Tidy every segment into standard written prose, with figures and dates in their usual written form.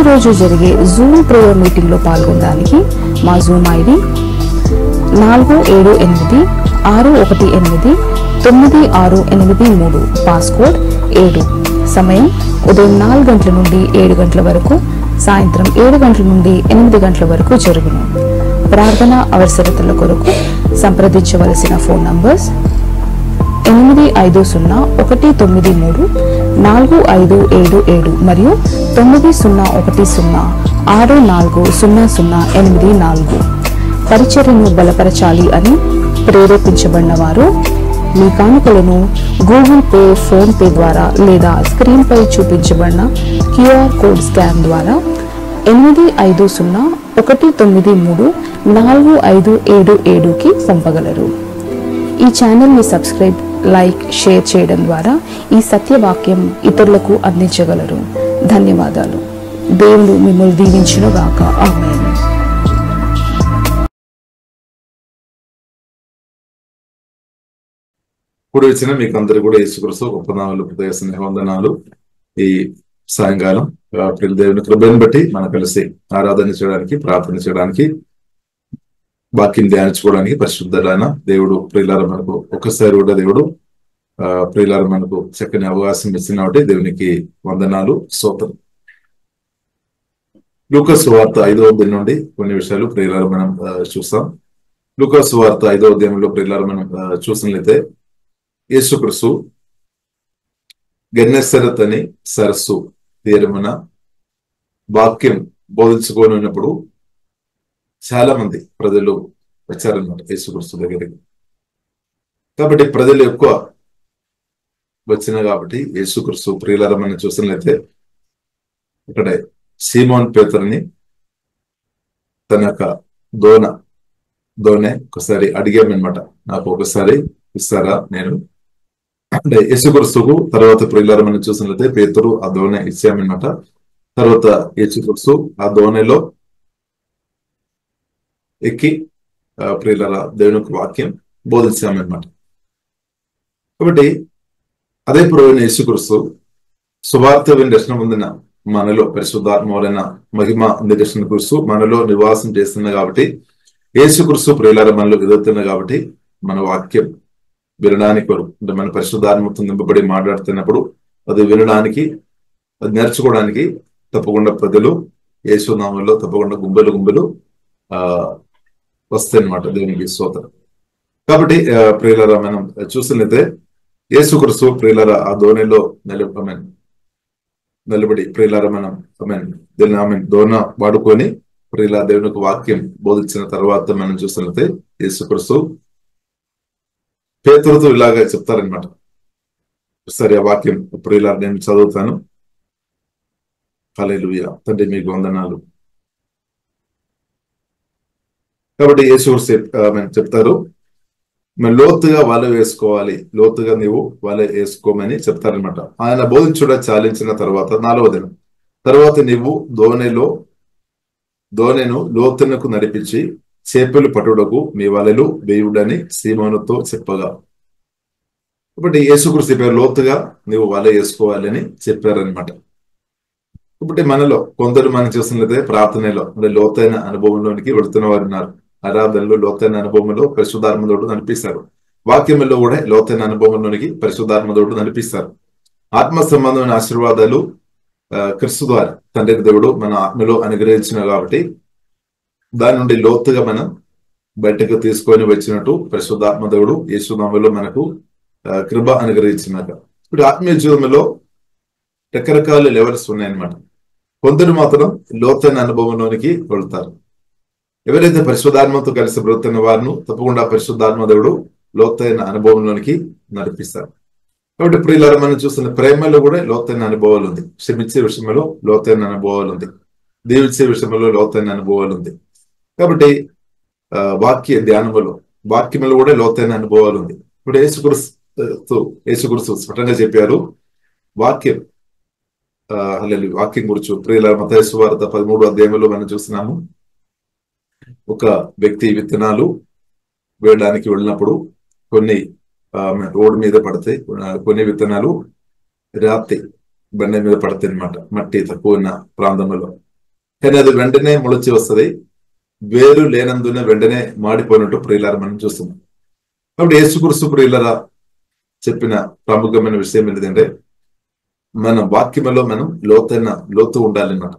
ప్రతిరోజు జరిగే Zoom prayer మీటింగ్లో పాల్గొనడానికి మా జూమ్ ఐడి 4786189683, పాస్కోడ్ 7. సమయం ఉదయం 4 గంటల నుండి 7 గంటల వరకు, సాయంత్రం 7 గంటల నుండి 8 గంటల వరకు జరుగును. ప్రార్థన అవసరతల కొరకు సంప్రదించవలసిన ఫోన్ నంబర్స్ 8501934577 మరియు 9010640084. పరిచర్యను బలపరచాలి అని ప్రేరేపించబడిన వారు మీ కానుకలను గూగుల్ పే, ఫోన్ పే ద్వారా లేదా స్క్రీన్ పై చూపించబడిన క్యూఆర్ కోడ్ స్కాన్ ద్వారా 8501934577కి పంపగలరు. ఈ ఛానల్ని సబ్స్క్రైబ్, లైక్, షేర్ చేయడం ద్వారా ఈ సత్యవాక్యం ఇతరులకు అందించగలరు. ధన్యవాదాలు. దేవుడు మిమ్మల్ని దీవించునుగాక. ఆమేన్. ఇప్పుడు వచ్చిన మీకు అందరు కూడా యేసుక్రీస్తు గొప్పనామాలు, హృదయ స్నేహవందనాలు. ఈ సాయంకాలం ప్రియుల దేవుని కృపను బట్టి మనం కలిసి ఆరాధన చేయడానికి, ప్రార్థన చేయడానికి, వాక్యం ధ్యానించుకోవడానికి పరిశుద్ధులైన దేవుడు ప్రియులారా మనకు ఒక్కసారి కూడా దేవుడు ప్రియులారా మనకు చక్కని అవకాశం ఇచ్చిన కాబట్టి దేవునికి వందనాలు, స్తోత్రం. లూకా సువార్త 5వ అధ్యాయం నుండి కొన్ని విషయాలు ప్రియులారా మనం చూస్తాం. లూకా సువార్త 5వ అధ్యాయంలో ప్రియులారా మనం చూసినట్లయితే యేసుక్రీస్తు గెన్నెసరత్ అని సరస్సు తీరమున వాక్యం బోధించుకొని ఉన్నప్పుడు చాలా మంది ప్రజలు వచ్చారన్నమాట యేసుక్రీస్తు దగ్గరికి. కాబట్టి ప్రజలు ఎక్కువ వచ్చిన కాబట్టి యేసుక్రీస్తు ప్రియులారా మనం చూసినట్లయితే ఇక్కడే సీమోన్ పేతురుని తన యొక్క దోనె ఒకసారి అడిగామన్నమాట, నాకు ఒకసారి ఇస్తారా నేను అంటే యేసుక్రీస్తుకు. తర్వాత ప్రియులారా మనం చూసినట్లయితే పేతురు ఆ దోనె ఇచ్చామన్నమాట. తర్వాత యేసుక్రీస్తు ఆ దోనెలో ఎక్కి ప్రియులారా దేవునికి వాక్యం బోధించామన్నమాట. కాబట్టి అదే ప్రభువైన యేసుక్రీస్తు సువార్త విని రక్షణ పొందిన మనలో పరిశుద్ధాత్మలైన మహిమ నిదర్శన క్రీస్తు మనలో నివాసం చేస్తున్నా కాబట్టి యేసుక్రీస్తు ప్రియులారా మనలో ఎదుగుతున్నా కాబట్టి మన వాక్యం వినడానికి వరకు అంటే మన పరిశుద్ధాత్మతో నింపబడి మాట్లాడుతున్నప్పుడు అది వినడానికి, అది నేర్చుకోవడానికి తప్పకుండా ప్రజలు యేసునామంలో తప్పకుండా గుంపులు వస్తాయన్నమాట. దేవునికి స్తోత్రం. కాబట్టి ప్రియులారా మనం చూసినట్లయితే యేసుక్రీస్తు ప్రియులారా ఆ దోణిలో నిలబడి ప్రియులారా మనం దోణ వాడుకొని ప్రియుల దేవునికి వాక్యం బోధించిన తర్వాత మనం చూసినట్లయితే యేసుక్రీస్తు పేతురుతో ఇలాగా చెప్తారనమాట. సరే ఆ వాక్యం ప్రియులారా నేను చదువుతాను. హల్లెలూయా. తండ్రి మీకు వందనాలు. కాబట్టి యేసుక్రీస్తు చెప్తారు, మేము లోతుగా వల వేసుకోవాలి, లోతుగా నీవు వల వేసుకోమని చెప్తారనమాట. ఆయన బోధించుట చాలించిన తర్వాత 4వ దినం తర్వాత నీవు దోణెను లోతునకు నడిపించి చేపలు పట్టుటకు మీ వలలు వేయుడని సీమోనుతో చెప్పగా. కాబట్టి యేసుక్రీస్తు పేరు లోతుగా నీవు వల వేసుకోవాలని చెప్పారనమాట. కాబట్టి మనలో కొందరు మనం చూసినట్లయితే ప్రార్థనలో అంటే లోతైన అనుభవంలోనికి వెళుతున్న వారు ఉన్నారు. ఆరాధనలో లోతైన అనుభవంలో పరిశుద్ధాత్మతోడు నడిపిస్తారు. వాక్యంలో కూడా లోతైన అనుభవంలోనికి పరిశుద్ధాత్మతోడు నడిపిస్తారు. ఆత్మ సంబంధమైన ఆశీర్వాదాలు క్రీస్తు ద్వారా తండ్రి దేవుడు మన ఆత్మలో అనుగ్రహించిన కాబట్టి దాని నుండి లోతుగా మనం బయటకు తీసుకొని వచ్చినట్టు పరిశుద్ధాత్మ దేవుడు యేసునామములో మనకు కృప అనుగ్రహించినాక. ఇప్పుడు ఆత్మీయ జీవితంలో రకరకాల లెవెల్స్ ఉన్నాయన్నమాట. కొందరు మాత్రం లోతైన అనుభవంలోనికి వెళ్తారు. ఎవరైతే పరిశుద్ధాత్మతో కలిసి బ్రతుకున్న వారిని తప్పకుండా పరిశుద్ధాత్మ దేవుడు లోతైన అనుభవంలోనికి నడిపిస్తారు. కాబట్టి ప్రియులారా మనం చూస్తున్న ప్రేమలో కూడా లోతైన అనుభవాలు ఉంది, క్షమించే విషయంలో లోతైన అనుభవాలు ఉంది, దీవించే విషయంలో లోతైన అనుభవాలు ఉంది. కాబట్టి వాక్య ధ్యానములో వాక్యములో కూడా లోతైన అనుభవాలు ఉంది. ఇప్పుడు యేసుక్రీస్తు స్పష్టంగా చెప్పారు వాక్యం వాక్యం గురించి. ప్రియులారా మత్తయి సువార్త 13వ అధ్యాయంలో మనం చూస్తున్నాము, ఒక వ్యక్తి విత్తనాలు వేయడానికి వెళ్ళినప్పుడు కొన్ని రోడ్డు మీద పడతాయి, కొన్ని విత్తనాలు రాత్రి బండ మీద పడతాయి అనమాట, మట్టి తక్కువ ఉన్న ప్రాంతంలో. కానీ అది వెంటనే మొలిచి వస్తుంది. వేరు లేనందున వెంటనే మాడిపోయినట్టు ప్రియులారా మనం చూస్తున్నాం. కాబట్టి యేసుక్రీస్తు ప్రియులారా చెప్పిన ప్రముఖమైన విషయం ఏంటంటే మన వాక్యములో మనం లోతు ఉండాలన్నమాట.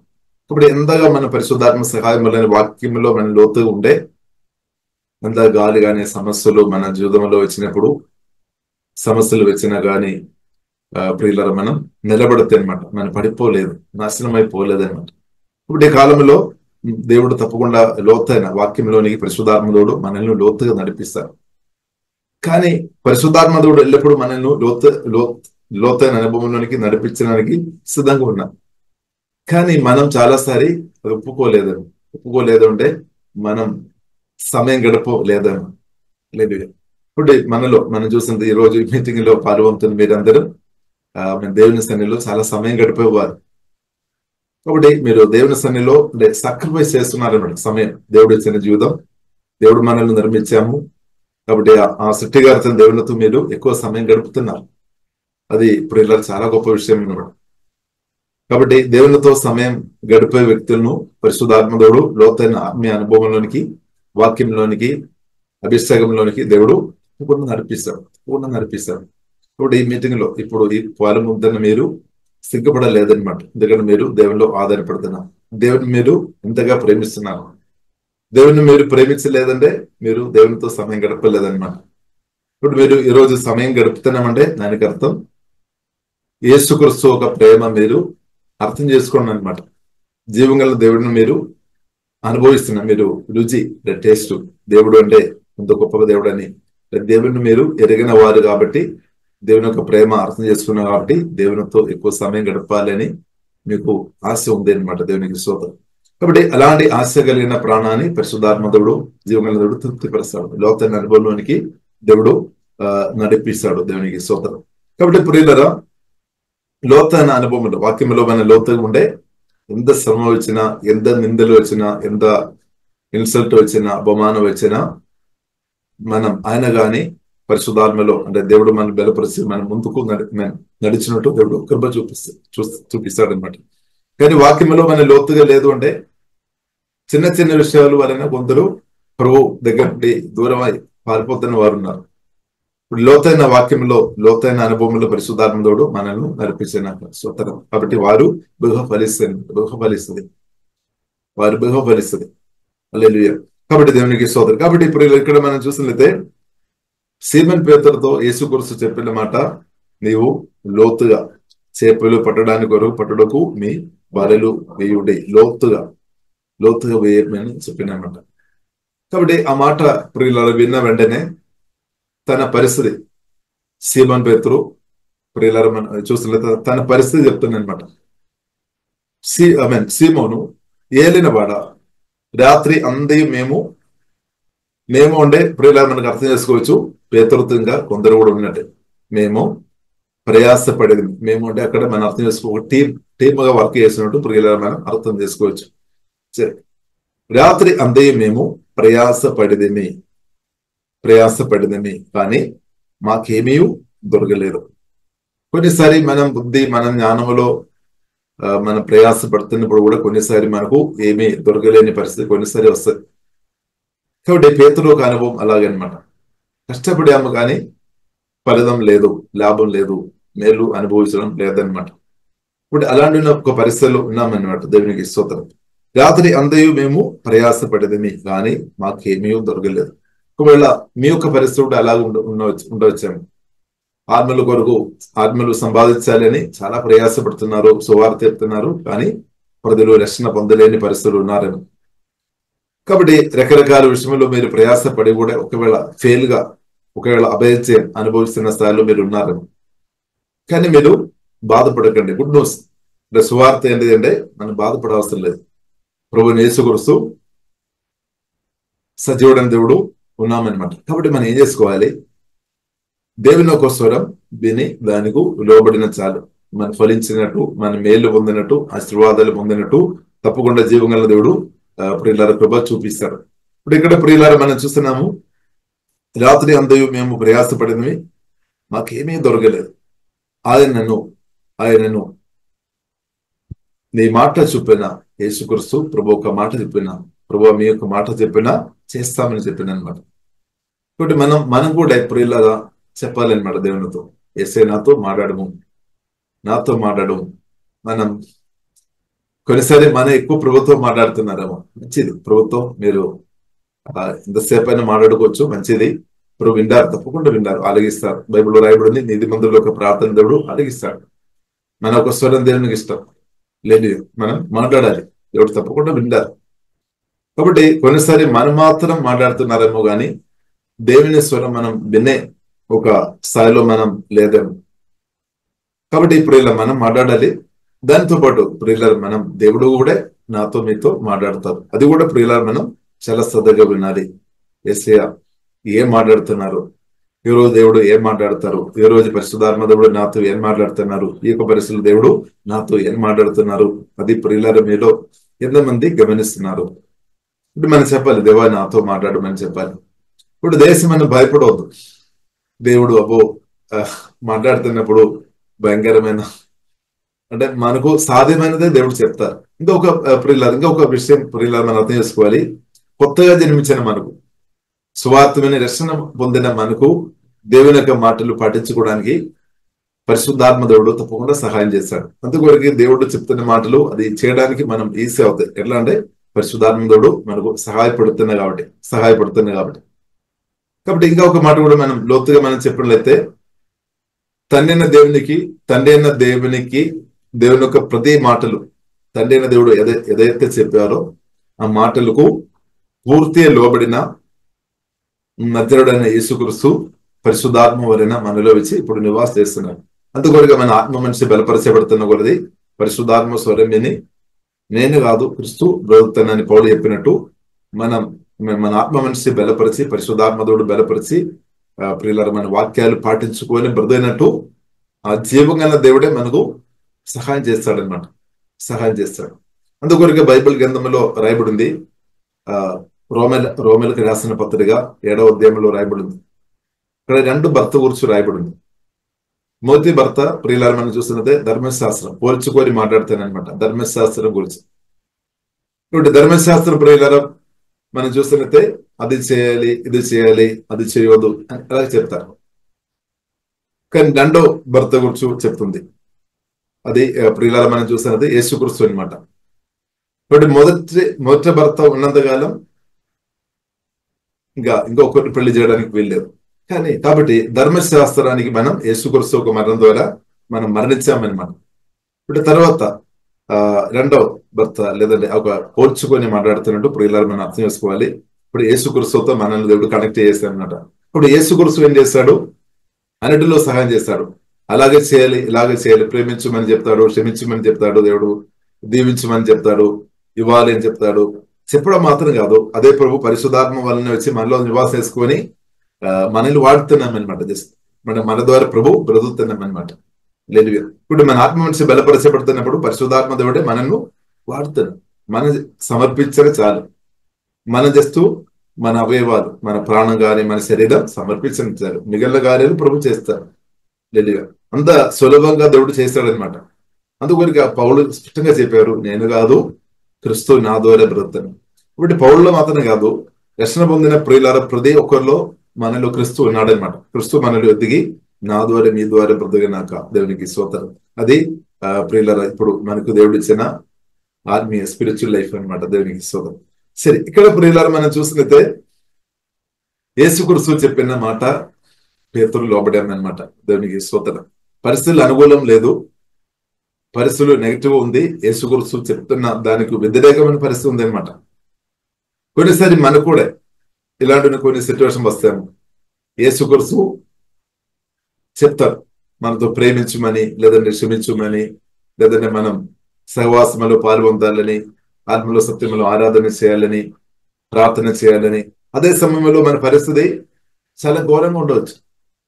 కాబట్టి ఎంతగా మన పరిశుద్ధాత్మ సహాయం వల్ల వాక్యంలో మన లోతు ఉండే, ఎంత గాలి కానీ సమస్యలు మన జీవితంలో వచ్చినప్పుడు సమస్యలు వచ్చినా కానీ ప్రియులారా మనం నిలబడితే అనమాట, మనం పడిపోలేదు, నాశనం అయిపోలేదు అనమాట. ఇప్పుడు ఈ కాలంలో దేవుడు తప్పకుండా లోతైన వాక్యంలోనికి పరిశుద్ధాత్మదోడు మనల్ని లోతుగా నడిపిస్తారు. కానీ పరిశుద్ధాత్మదోడు ఎల్లప్పుడూ మనల్ని లోతైన అనుభవంలోనికి నడిపించడానికి సిద్ధంగా ఉన్నాం. కానీ మనం చాలాసారి ఒప్పుకోలేదు అంటే మనం సమయం గడపలేదేమో. లేదు. ఇప్పుడు మనం చూసింది ఈ రోజు మీటింగ్ లో పాల్గొంటున్న మీరందరూ దేవుని సన్నిధిలో చాలా సమయం గడిపేవారు. కాబట్టి మీరు దేవుని సన్నిధిలో సాక్రిఫైస్ చేస్తున్నారన్నమాట. సమయం దేవుడు ఇచ్చిన జీవితం, దేవుడు మనల్ని నిర్మించాము కాబట్టి ఆ సృష్టికర్త దేవునితో మీరు ఎక్కువ సమయం గడుపుతున్నారు. అది ఇప్పుడు ఇలా చాలా గొప్ప విషయం అన్నమాట. కాబట్టి దేవునితో సమయం గడిపే వ్యక్తులను పరిశుద్ధాత్మదోడు లోతైన ఆత్మీయ అనుభవంలోనికి, వాక్యంలోనికి, అభిషేకంలోనికి దేవుడు పూర్ణ నడిపిస్తాడు. ఇప్పుడు ఈ మీటింగ్ లో ఇప్పుడు ఈ పాల్గొంటున్న మీరు సిగ్గుపడలేదన్నమాట. ఎందుకంటే మీరు దేవునిలో ఆధారపడుతున్నారు. దేవుని మీరు ఎంతగా ప్రేమిస్తున్నారు. దేవుని మీరు ప్రేమించలేదంటే మీరు దేవునితో సమయం గడపలేదన్నమాట. ఇప్పుడు మీరు ఈరోజు సమయం గడుపుతున్నామంటే దానికి అర్థం యేసుక్రీస్తు ఒక ప్రేమ మీరు అర్థం చేసుకోండి అనమాట. జీవంగల దేవుడిని మీరు అనుభవిస్తున్నారు. మీరు రుచి టేస్ట్ దేవుడు అంటే ఎంత గొప్ప దేవుడు అని దేవుడిని మీరు ఎరిగిన వారు కాబట్టి, దేవుని యొక్క ప్రేమ అర్థం చేసుకున్నారు కాబట్టి దేవునితో ఎక్కువ సమయం గడపాలని మీకు ఆశ ఉంది అనమాట. దేవునికి స్తోత్రం. కాబట్టి అలాంటి ఆశ కలిగిన ప్రాణాన్ని పరిశుద్ధాత్మదేవుడు జీవంగల దేవుడు తృప్తిపరుస్తాడు. లోతైన అనుభవంలోనికి దేవుడు నడిపిస్తాడు. దేవునికి స్తోత్రం. కాబట్టి ప్రియులారా, లోతైన అనుభవంలో వాక్యంలో మన లోతుగా ఉండే, ఎంత శ్రమ వచ్చినా, ఎంత నిందలు వచ్చినా, ఎంత ఇన్సల్ట్ వచ్చినా, అవమానం వచ్చినా మనం ఆయన గాని పరిశుద్ధాత్మలో అంటే దేవుడు మనం బలపరిచి మనం ముందుకు నడిచినట్టు దేవుడు కృప చూపిస్తాడు అనమాట. కానీ వాక్యంలో మన లోతుగా లేదు అంటే చిన్న చిన్న విషయాలు వలన కొందరు ప్రభు దగ్గర దూరమై పారిపోతున్న వారు ఉన్నారు. ఇప్పుడు లోతైన వాక్యంలో, లోతైన అనుభవంలో పరిశుద్ధాత్మదోడు మనల్ని నడిపించిన స్వతనం కాబట్టి వారు బహుఫలిస్తుంది. హల్లెలూయా. కాబట్టి దేవునికి స్తోత్రం. కాబట్టి ఇప్పుడు ఇక్కడ మనం చూసినట్లయితే సీమోను పేతురుతో యేసుక్రీస్తు చెప్పిన మాట, నీవు లోతుగా చేపలు పట్టడకు మీ వలలు వేయుడి, లోతుగా వేయమని చెప్పినమాట. కాబట్టి ఆ మాట ప్రియులారా విన్న వెంటనే తన పరిస్థితి సీమోను పేతురు ప్రియులారా మనం చూసినట్లయితే తన పరిస్థితి చెప్తుందనమాట. సీమోను ఏలినవాడ, రాత్రి అందరూ మేము ఉండే ప్రియులారా మనకు అర్థం చేసుకోవచ్చు. పేతురుతో ఇంకా కొందరు కూడా ఉన్నట్టే మేము ప్రయాసపడేది. మేము అంటే అక్కడ మనం అర్థం చేసుకో టీమ్గా వర్క్ చేసినట్టు ప్రియులారా మనం అర్థం చేసుకోవచ్చు. సరే, రాత్రి అందరూ మేము ప్రయాసపడిదిమి కానీ మాకేమీ దొరకలేదు. కొన్నిసారి మనం బుద్ధి, మన జ్ఞానంలో మనం ప్రయాసపడుతున్నప్పుడు కూడా కొన్నిసారి మనకు ఏమీ దొరకలేని పరిస్థితి కొన్నిసారి వస్తుంది. కాబట్టి పేతురు ఒక అనుభవం అలాగనమాట. కష్టపడాము కానీ ఫలితం లేదు, లాభం లేదు, మేలు అనుభవించడం లేదనమాట. ఇప్పుడు అలాంటి ఒక పరిస్థితుల్లో ఉన్నామన్నమాట. దేవునికి స్తోత్రం. రాత్రి అందరూ మేము ప్రయాసపడేది కానీ మాకేమీ దొరకలేదు. ఒకవేళ మీ యొక్క పరిస్థితి అలాగ ఉండవచ్చాము. ఆత్మల కొరకు ఆత్మలు సంపాదించాలని చాలా ప్రయాసపడుతున్నారు, సువార్త చెప్తున్నారు, కానీ ప్రజలు రక్షణ పొందలేని పరిస్థితులు ఉన్నారని. కాబట్టి రకరకాల విషయంలో మీరు ప్రయాసపడి కూడా ఒకవేళ అభయజయం అనుభవిస్తున్న స్థాయిలో మీరు ఉన్నారని. కానీ మీరు బాధపడకండి. గుడ్ న్యూస్ సువార్త ఏంటిదంటే మనం బాధపడవసరం లేదు. ప్రభువైన యేసుక్రీస్తు సజీవుడైన దేవుడు ఉన్నామన్నమాట. కాబట్టి మనం ఏం చేసుకోవాలి? దేవుని ఒక స్వరం విని దానికి లోబడిన చాలు. మనం ఫలించినట్టు, మన మేలు పొందినట్టు, ఆశీర్వాదాలు పొందినట్టు తప్పకుండా జీవంగల దేవుడు ప్రియులార కృప చూపిస్తాడు. ఇప్పుడు ఇక్కడ ప్రియులార మనం చూస్తున్నాము, రాత్రి అందరూ మేము ప్రయాసపడినవి మాకేమీ దొరకలేదు. ఆయనను నీ మాట చెప్పిన యేసుక్రీస్తు ప్రభు ఒక మాట చెప్పిన, ప్రభు మీ యొక్క మాట చెప్పినా చేస్తామని చెప్పిన అనమాట. కాబట్టి మనం కూడా ప్రియులారా చెప్పాలన్నమాట దేవునితో, యేసయ్య నాతో మాట్లాడము. మనం కొన్నిసారి ఎక్కువ ప్రభుత్వం మాట్లాడుతున్నారేమో, మంచిది, ప్రభుత్వం మీరు ఎంతసేపు అయినా మాట్లాడుకోవచ్చు, మంచిది. ప్రభు వింటారు, తప్పకుండా వింటారు, ఆలగిస్తారు. బైబిల్లో రాయబడింది, నీతిమంతుల యొక్క ప్రార్థన దేవుడు ఆలగిస్తాడు. మన ఒక స్వరం దేవునికి ఇష్టం లేదు, మనం మాట్లాడాలి, దేవుడు తప్పకుండా వింటారు. కాబట్టి కొన్నిసారి మనం మాత్రం మాట్లాడుతున్నారేమో గాని దేవుని స్వరం మనం వినే ఒక స్థాయిలో మనం లేదేమో. కాబట్టి ఇప్పుడు ఇలా మనం మాట్లాడాలి. దానితో పాటు ప్రియులారు మనం దేవుడు కూడా నాతో మీతో మాట్లాడతారు, అది కూడా ప్రియులారు మనం చాలా శ్రద్ధగా వినాలి. యేసయ్య ఏం మాట్లాడుతున్నారు, ఈ రోజు దేవుడు ఏం మాట్లాడతారు, ఈ రోజు పరిశుద్ధాత్మ దేవుడు నాతో ఏం మాట్లాడుతున్నారు, ఈ యొక్క పరిస్థితులు దేవుడు నాతో ఏం మాట్లాడుతున్నారు, అది ప్రియులారు మీలో ఎంతమంది గమనిస్తున్నారు. ఇప్పుడు మనం చెప్పాలి, దేవా నాతో మాట్లాడమని చెప్పాలి. ఇప్పుడు దేశం మనం భయపడవద్దు. దేవుడు మాట్లాడుతున్నప్పుడు భయంకరమైన అంటే మనకు సాధ్యమైనదే దేవుడు చెప్తారు. ఇంకొక విషయం ప్రియులారు మనం అర్థం చేసుకోవాలి. కొత్తగా జన్మించిన మనకు, సువార్తమైన రక్షణ పొందిన మనకు దేవుని యొక్క మాటలు పాటించుకోవడానికి పరిశుద్ధాత్మ దేవుడు తప్పకుండా సహాయం చేస్తాడు. అందుకొరకు దేవుడు చెప్తున్న మాటలు అది చేయడానికి మనం ఈజీ అవుతాయి. ఎట్లా అంటే పరిశుద్ధాత్మ దేవుడు మనకు సహాయపడుతున్నా కాబట్టి. కాబట్టి ఇంకా ఒక మాట కూడా మనం లోతుగా మనం చెప్పినట్లయితే, తండ్రి అయిన దేవునికి దేవుని యొక్క ప్రతి మాటలు తండ్రి అయిన దేవుడు ఏదైతే చెప్పారో ఆ మాటలకు పూర్తిగా లోబడిన నజరుడైన యేసుక్రీస్తు పరిశుద్ధాత్మ వలన మనలో వచ్చి ఇప్పుడు నివాస చేస్తున్నాడు. అందుకొరగా మన ఆత్మ మనిషి బలపరచబడుతున్న కొలది పరిశుద్ధాత్మ స్వరం విని నేను కాదు క్రీస్తు బ్రతుకుతానని పౌలు చెప్పినట్టు మన ఆత్మ మనిషి బలపరిచి పరిశుద్ధాత్మదోడు బలపరిచి ప్రియులారా మన వాక్యాలు పాటించుకొని బ్రదైనట్టు ఆ జీవంగా దేవుడే మనకు సహాయం చేస్తాడు. అందుకొరకే బైబిల్ గ్రంథంలో రాయబడింది, రోమేలకు రాసిన పత్రిక 7వ అధ్యాయంలో రాయబడింది. ఇక్కడ 2 భర్త గురించి రాయబడింది. మొదటి భర్త ప్రియులారా మనం చూస్తున్నదే ధర్మశాస్త్రం పోల్చుకొని మాట్లాడతానమాట. ధర్మశాస్త్రం గురించి ఇప్పుడు ధర్మశాస్త్రం ప్రియులారా మనం చూస్తున్నట్టే అది చేయాలి, ఇది చేయాలి, అది చేయవద్దు అని అలా చెప్తారు. కానీ 2వ భర్త గురించి చెప్తుంది, అది ప్రియులారా మనం చూస్తున్నది యేసుక్రీస్తు అనమాట. కాబట్టి మొదటి భర్త ఉన్నంతకాలం ఇంకొకరిని పెళ్లి చేయడానికి వీల్లేదు. కాబట్టి ధర్మశాస్త్రానికి మనం యేసుక్రీస్తు ఒక మరణం ద్వారా మనం మరణించామన్నమాట. ఇప్పుడు తర్వాత 2వ భర్త లేదంటే ఒక పోల్చుకొని మాట్లాడుతున్నట్టు ప్రియులారా మనం అర్థం చేసుకోవాలి. ఇప్పుడు యేసుక్రీస్తుతో మనల్ని దేవుడు కనెక్ట్ చేస్తాడన్నమాట. ఇప్పుడు యేసుక్రీస్తు ఏం చేస్తాడు, అన్నిటిలో సహాయం చేస్తాడు. అలాగే చేయాలి, ఇలాగే చేయాలి, ప్రేమించమని చెప్తాడు, క్షమించమని చెప్తాడు, దేవుడు దీవించమని చెప్తాడు, ఇవ్వాలి అని చెప్తాడు. చెప్పడం మాత్రం కాదు, అదే ప్రభు పరిశుద్ధాత్మ వలన వచ్చి మనలో నివాస చేసుకొని మనల్ని వాడుతున్నాం అనమాట. జస్ట్ మన ద్వారా ప్రభు బ్రతుకుతున్నాం అనమాట. లేదు, ఇప్పుడు మన ఆత్మ మనిషి బలపరచబడుతున్నప్పుడు పరిశుద్ధాత్మ దేవుడే మనల్ని వాడుతున్నాం. మనం సమర్పించగా చాలు, మన అవయవాలు, మన ప్రాణం కానీ మన శరీరం సమర్పించడం చాలు, మిగిలిన కార్యాలు ప్రభు చేస్తారు. లేదు, అంత సులభంగా దేవుడు చేస్తాడనమాట. అందుకొరికి పౌలు స్పష్టంగా చెప్పారు, నేను కాదు క్రీస్తు నా ద్వారా బ్రతుకుతాను. ఇప్పుడు పౌల్లో మాత్రమే కాదు, రక్షణ పొందిన ప్రియులారా ప్రతి ఒక్కరిలో మనలో క్రీస్తు ఉన్నాడనమాట. క్రీస్తు మనలో ఎదిగి నా ద్వారా మీ ద్వారా బ్రతుకునాక దేవునికి స్తోత్రం. అది ప్రియులారా ఇప్పుడు మనకు దేవుడు ఇచ్చిన ఆత్మీయ స్పిరిచువల్ లైఫ్ అనమాట. దేవునికి స్తోత్రం. సరే, ఇక్కడ ప్రియులారా మనం చూసినట్లయితే యేసుక్రీస్తు చెప్పిన మాట పేతురు లోబడామన్నమాట. దేవునికి స్తోత్రం. పరిస్థితులు అనుకూలం లేదు, పరిస్థితులు నెగిటివ్ ఉంది, యేసుక్రీస్తు చెప్తున్న దానికి వ్యతిరేకమైన పరిస్థితి ఉంది అనమాట. కొన్నిసారి మనకు కూడా ఇలాంటి కొన్ని సిచ్యువేషన్ వస్తాము. యేసుక్రీస్తు చెప్తారు మనతో ప్రేమించమని, లేదంటే క్షమించమని, లేదంటే మనం సహవాసములో పాల్పొందాలని, ఆత్మలో సత్యములో ఆరాధన చేయాలని, ప్రార్థన చేయాలని. అదే సమయంలో మన పరిస్థితి చాలా ఘోరంగా ఉండవచ్చు.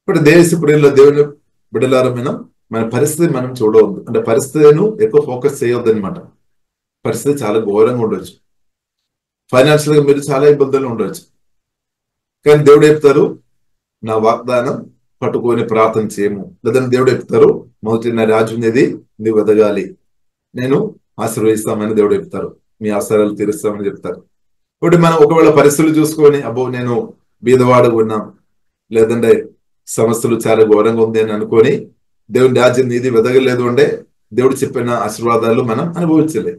ఇప్పుడు ప్రియుల దేవుని బిడ్డలారా మన పరిస్థితి మనం చూడవద్దు, అంటే పరిస్థితిను ఎక్కువ ఫోకస్ చేయవద్దు అనమాట. పరిస్థితి చాలా ఘోరంగా ఉండొచ్చు, ఫైనాన్షియల్ గా మీరు చాలా ఇబ్బందులు ఉండవచ్చు. కానీ దేవుడు చెప్తారు, నా వాగ్దానం పట్టుకొని ప్రార్థన చేయము. లేదంటే దేవుడు చెప్తారు, మొదటి నా రాజ్యం అనేది నువ్వు ఎదగాలి, నేను ఆశీర్వదిస్తామని దేవుడు చెప్తారు, మీ అవసరాలు తీరుస్తామని చెప్తారు. కాబట్టి మనం ఒకవేళ పరిస్థితులు చూసుకొని అబ్బో నేను బీదవాడుగా ఉన్నాం, లేదంటే సమస్యలు చాలా ఘోరంగా ఉంది అని అనుకొని దేవుని రాజ్యం నీది వెదగలేదు అంటే దేవుడు చెప్పిన ఆశీర్వాదాలు మనం అనుభవించలేదు.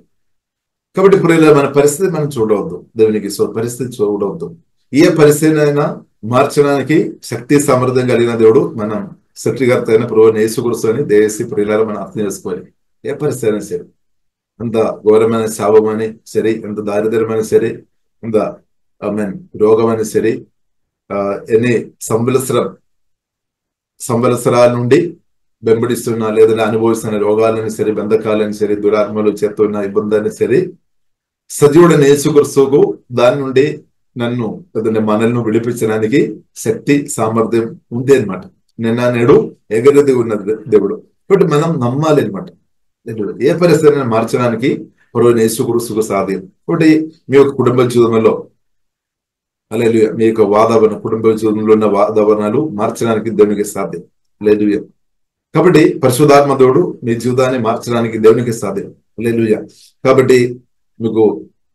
కాబట్టి ఇప్పుడు మన పరిస్థితి మనం చూడవద్దు, దేవునికి పరిస్థితి చూడవద్దు. ఏ పరిస్థితి అయినా మార్చడానికి శక్తి సామర్థ్యం కలిగిన దేవుడు మనం సృష్టికర్త అయిన ప్రభువైన యేసుక్రీస్తు అని దేశీ ప్రియులారా మనం అర్థం చేసుకోవాలి. ఏ పరిస్థితి అయినా సరే, ఎంత ఘోరమైన శాపమని సరే, ఎంత దారిద్ర్యమైన సరే, ఎంత రోగమైన సరే, ఎన్ని సంవత్సరాల నుండి వెంబడిస్తున్న లేదంటే అనుభవిస్తున్న రోగాలని సరే, బంధకాలని సరే, దురాత్మలు చేస్తున్న ఇబ్బందిని సరే, సజీవుడైన యేసుక్రీస్తుకు దాని నుండి నన్ను లేదంటే మనల్ని విడిపించడానికి శక్తి సామర్థ్యం ఉంది అనమాట. నిన్న నేడు ఎగరది ఉన్నది దేవుడు. కాబట్టి మనం నమ్మాలి అనమాట. ఏ పరిస్థితిని మార్చడానికి ప్రభువైన యేసుక్రీస్తుకు సాధ్యం. కాబట్టి మీ యొక్క కుటుంబ జీవితంలో హల్లెలూయా, మీ యొక్క వాతావరణం, కుటుంబ జీవితంలో ఉన్న వాతావరణాలు మార్చడానికి దేవునికి సాధ్యం. హల్లెలూయా. కాబట్టి పరిశుద్ధాత్మ దేవుడు మీ జీవితాన్ని మార్చడానికి దేవునికి సాధ్యం. హల్లెలూయా. కాబట్టి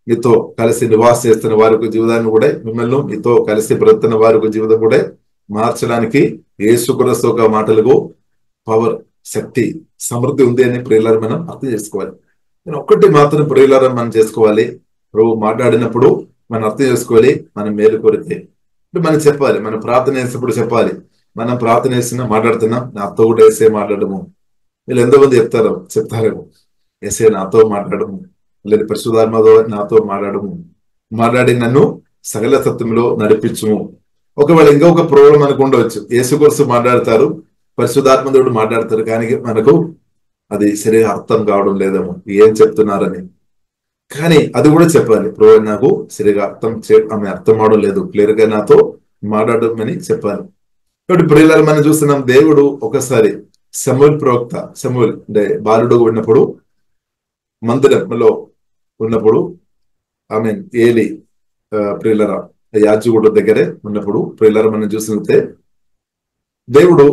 మీతో కలిసి నివాస చేస్తున్న వారికి జీవితాన్ని కూడా, మిమ్మల్ని మీతో కలిసి బ్రతున్న వారికి జీవితం కూడా మార్చడానికి యేసుక్రీస్తు యొక్క మాటలకు పవర్, శక్తి, సమృద్ధి ఉంది అని ప్రియులారా మనం అర్థం చేసుకోవాలి. నేను ఒక్కటి మాత్రం ప్రియులారా మనం చేసుకోవాలి, ప్రభు మాట్లాడినప్పుడు మనం అర్థం చేసుకోవాలి, మనం మేలు కోరితే మనం చెప్పాలి. మనం ప్రార్థన చేసినప్పుడు చెప్పాలి, మనం ప్రార్థన చేసినా మాట్లాడుతున్నాం, నాతో కూడా ఏసే మాట్లాడము. వీళ్ళు ఎంతమంది చెప్తారేమో ఏసే నాతో మాట్లాడము, లేదా పరిశుద్ధాత్మతో నాతో మాట్లాడి నన్ను సకల సత్యంలో నడిపించుము. ఒకవేళ ఇంకొక ప్రాబ్లం మనకు ఉండవచ్చు, యేసుక్రీస్తు మాట్లాడతారు, పరిశుద్ధాత్మ దేవుడు మాట్లాడతారు, కానీ మనకు అది సరిగా అర్థం కావడం లేదేమో ఏం చెప్తున్నారని. కానీ అది కూడా చెప్పాలి, ప్రభు నాకు సరిగా అర్థం అవడం లేదు, క్లియర్ గా నాతో మాట్లాడమని చెప్పాలి. కాబట్టి ప్రియులారా మనం చూస్తున్నాం, దేవుడు ఒకసారి సమూయేలు ప్రవక్త, సమూయేలు అంటే బాలుడు ఉన్నప్పుడు, మందిరంలో ఉన్నప్పుడు, ఏలి ప్రియులారా యాజకుడు దగ్గరే ఉన్నప్పుడు ప్రియులారా మనం చూసినట్లయితే దేవుడు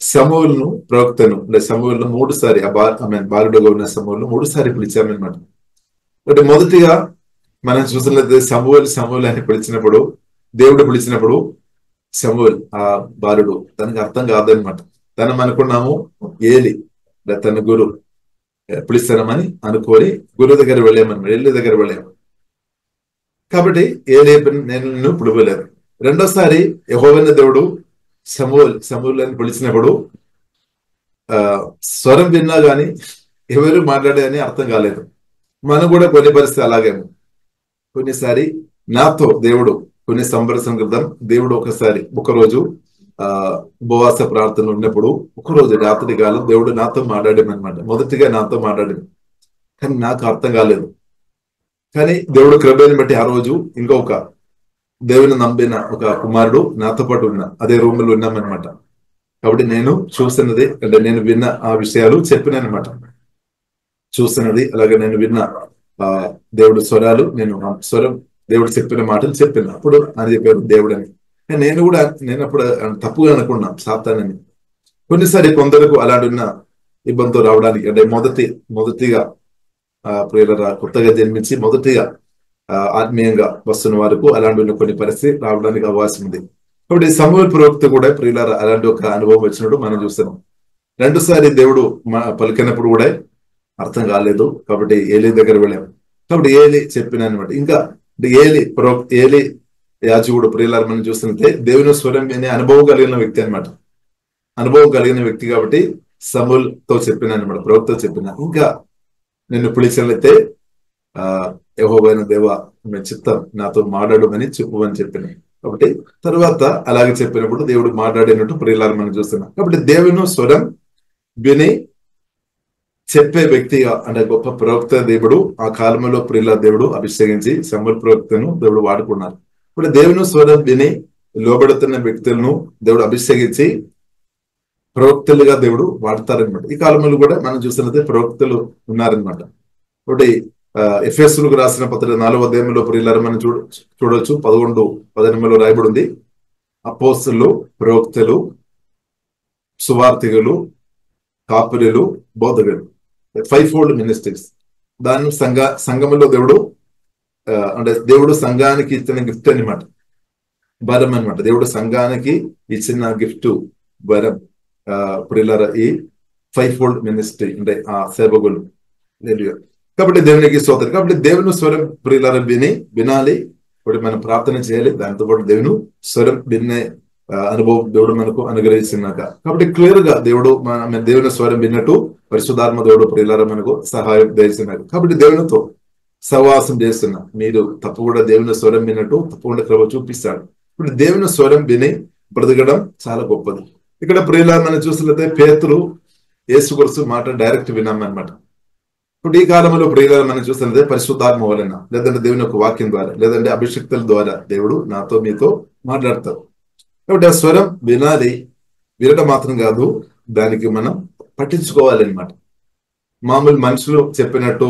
సమూయేలును ప్రవక్తను అంటే సమూయేలును 3 సారి బాలుడుగా ఉన్న సమూయేలును 3 సారి పిలిచామన్నమాట. అంటే మొదటిగా మనం చూసినట్లయితే సమూయేలు అని పిలిచినప్పుడు, దేవుడు పిలిచినప్పుడు సమూయేలు ఆ బాలుడు తనకి అర్థం కాదనమాట. తను అనుకున్నాము ఏలి తన గురు పిలుస్తామని అనుకొని గురువు దగ్గర వెళ్ళామన్నమాట, ఏలి దగ్గర వెళ్ళాము. కాబట్టి ఏలి నేను పిలువలేదు. రెండోసారి యెహోవా దేవుడు సమూయేలు అని పిలిచినప్పుడు స్వరం విన్నా గాని ఎవరు మాట్లాడేదని అర్థం కాలేదు. మనం కూడా కొన్ని పరిస్థితి అలాగేమో, కొన్నిసారి నాతో దేవుడు కొన్ని సంవత్సరం క్రితం దేవుడు ఒకరోజు ఉపవాస ప్రార్థన ఉన్నప్పుడు ఒకరోజు రాత్రి కాలం దేవుడు నాతో మాట్లాడేమన్నమాట. మొదటిగా నాతో మాట్లాడింది, కానీ నాకు అర్థం కాలేదు. కానీ దేవుడు కృపని బట్టి ఆ రోజు ఇంకొక దేవుని నమ్మిన ఒక కుమారుడు నాతో పాటు అదే రూమ్ లో ఉన్నామన్నమాట. కాబట్టి నేను చూస్తున్నది అంటే నేను విన్న ఆ విషయాలు చెప్పినమాట, చూస్తున్నది అలాగే నేను విన్న దేవుడు స్వరాలు, స్వరం దేవుడు చెప్పిన మాటలు చెప్పిన అప్పుడు అని చెప్పారు దేవుడు అని. నేను అప్పుడు తప్పుగా అనుకున్నా సాతానని. కొన్నిసారి కొందరకు అలాంటి ఉన్న ఇబ్బందితో రావడానికి అంటే మొదటిగా ప్రియులారా కొత్తగా జన్మించి మొదటిగా ఆత్మీయంగా వస్తున్న వారికి అలాంటి ఉన్న కొన్ని పరిస్థితి రావడానికి అవకాశం ఉంది. కాబట్టి సమూయేలు ప్రవక్త కూడా ప్రియులారా అలాంటి ఒక అనుభవం వచ్చినప్పుడు మనం చూస్తున్నాం. 2 సారి దేవుడు పలికినప్పుడు కూడా అర్థం కాలేదు, కాబట్టి ఏలి దగ్గర వెళ్ళాము. కాబట్టి ఏలి చెప్పిన అనమాట. ఇంకా ఏలి యాజకుడు ప్రియులారా మనం చూస్తుంటే దేవుని స్వరం వినే అనుభవం కలిగిన వ్యక్తి అనమాట. అనుభవం కలిగిన వ్యక్తి కాబట్టి సమూయేలుతో చెప్పిన అనమాట, ప్రవక్తతో చెప్పిన. ఇంకా నిన్ను పిలిచినట్లయితే యెహోవా దేవా మీ చిత్తం నాతో మాట్లాడమని చెప్పుమని చెప్పిన. కాబట్టి తర్వాత అలాగే చెప్పినప్పుడు దేవుడు మాట్లాడినట్టు ప్రియులారా మనం చూస్తున్నాం. కాబట్టి దేవుని స్వరం విని చెప్పే వ్యక్తిగా అంటే గొప్ప ప్రవక్త దేవుడు ఆ కాలంలో ప్రియుల దేవుడు అభిషేకించి సమూయేలు ప్రవక్తను దేవుడు వాడుకున్నారు. ఇప్పుడు దేవుని స్వరం విని లోబడుతున్న వ్యక్తులను దేవుడు అభిషేకించి ప్రవక్తలుగా దేవుడు వాడతారనమాట. ఈ కాలంలో కూడా మనం చూసినట్లయితే ప్రవక్తలు ఉన్నారనమాట. ఒకటి ఎఫెసీయులకు రాసిన పత్రిక 4వ అధ్యాయంలో ప్రియులారా మనం చూడవచ్చు 11-18 రాయబడి ఉంది. అపోస్తలులు, ప్రవక్తలు, సువార్తికులు, కాపురులు, బోధకులు, 5 ఫోల్డ్ మినిస్ట్రీస్. దాన్ని సంఘములో దేవుడు అంటే దేవుడు సంఘానికి ఇచ్చిన గిఫ్ట్ అనమాట, వరం అనమాట. దేవుడు సంఘానికి ఇచ్చిన గిఫ్ట్ వరం ప్రియులారా ఈ 5-fold మినిస్ట్రీ, అంటే ఆ సేవకులు. కాబట్టి దేవునికి స్తోత్రం. కాబట్టి దేవుని స్వరం ప్రియులారా వినాలి. ఇప్పుడు మనం ప్రార్థన చేయాలి, దాంతో పాటు దేవుని స్వరం వినే అనుభవం దేవుడు మనకు అనుగ్రహిస్తున్నాక. కాబట్టి క్లియర్ గా దేవుడు దేవుని స్వరం విన్నట్టు పరిశుద్ధాత్మ దేవుడు ప్రియులారా మనకు సహాయం దయచేస్తున్నారు. కాబట్టి దేవునితో సహవాసం చేస్తున్నా మీరు తప్పకుండా దేవుని స్వరం విన్నట్టు తప్పకుండా కృప చూపిస్తాడు. ఇప్పుడు దేవుని స్వరం విని బ్రతకడం చాలా గొప్పది. ఇక్కడ ప్రియులారా మనం చూసినట్లయితే పేతురు యేసుక్రీస్తు మాట డైరెక్ట్ విన్నామన్నమాట. ఇప్పుడు ఈ కాలంలో ప్రియులారా మనం చూసినట్లయితే పరిశుద్ధాత్మ వలన, లేదంటే దేవుని యొక్క వాక్యం ద్వారా, లేదంటే అభిషక్తుల ద్వారా దేవుడు నాతో మీతో మాట్లాడతారు. కాబట్టి ఆ స్వరం వినాలి. వినడం మాత్రం కాదు, దానికి మనం పట్టించుకోవాలన్నమాట. మామూలు మనుషులు చెప్పినట్టు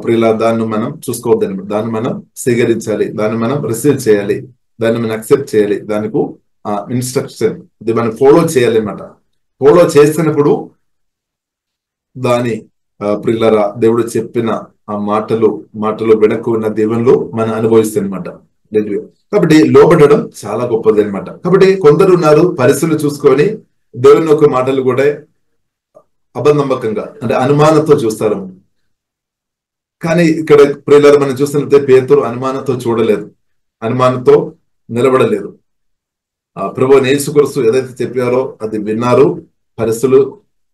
ప్రియుల దాన్ని మనం చూసుకోవద్దనమాట. దాన్ని మనం స్వీకరించాలి, దాన్ని మనం రిసీవ్ చేయాలి, దాన్ని మనం అక్సెప్ట్ చేయాలి. దానికి ఇన్స్ట్రక్షన్ ఇది మనం ఫాలో చేయాలి అన్నమాట. ఫాలో చేసినప్పుడు దాని ప్రియులరా దేవుడు చెప్పిన ఆ మాటలు వెనక్కు ఉన్న దేవుళ్ళు మనం అనుభవిస్తాయి అనమాట. కాబట్టి లోబడడం చాలా గొప్పది అనమాట. కాబట్టి కొందరు ఉన్నారు పరిస్థితులు చూసుకొని దేవుని యొక్క మాటలు కూడా అబద్ధనమ్మకంగా అంటే అనుమానంతో చూస్తారు. కానీ ఇక్కడ ప్రియులారా మనం చూసినట్లయితే పేతురు అనుమానంతో చూడలేదు, అనుమానంతో నిలబడలేదు. ప్రభువైన యేసుక్రీస్తు ఏదైతే చెప్పారో అది విన్నారు. పరిస్థితులు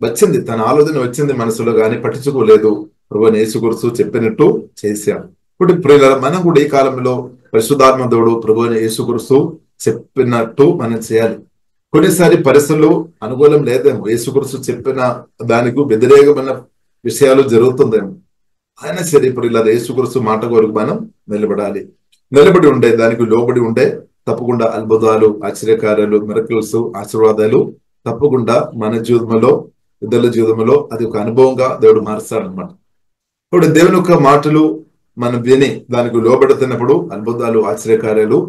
వచ్చింది, తన ఆలోచన వచ్చింది మనసులో, కానీ పట్టించుకోలేదు. ప్రభువైన యేసుక్రీస్తు చెప్పినట్టు చేశాడు. ఇప్పుడు ప్రియులారా మనం కూడా ఈ కాలంలో పరిశుద్ధాత్మ దేవుడు ప్రభువైన యేసుక్రీస్తు చెప్పినట్టు మనం చేయాలి. కొన్నిసారి పరిస్థితులు అనుకూలం లేదేమో, యేసుక్రీస్తు చెప్పిన దానికి వ్యతిరేకమైన విషయాలు జరుగుతుందేమో, ఆయన సరే ప్రియులారా యేసుక్రీస్తు మాట కొరకు మనం నిలబడి ఉండే, దానికి లోబడి ఉండే తప్పకుండా అద్భుతాలు, ఆశ్చర్యకార్యాలు, మిరకిల్స్, ఆశీర్వాదాలు తప్పకుండా మన జీవితంలో, ఇద్దరి జీవితంలో అది ఒక అనుభవంగా దేవుడు మారుస్తాడు అనమాట. ఇప్పుడు దేవుని యొక్క మాటలు మనం విని దానికి లోబడుతున్నప్పుడు అద్భుతాలు, ఆశ్చర్యకార్యాలు,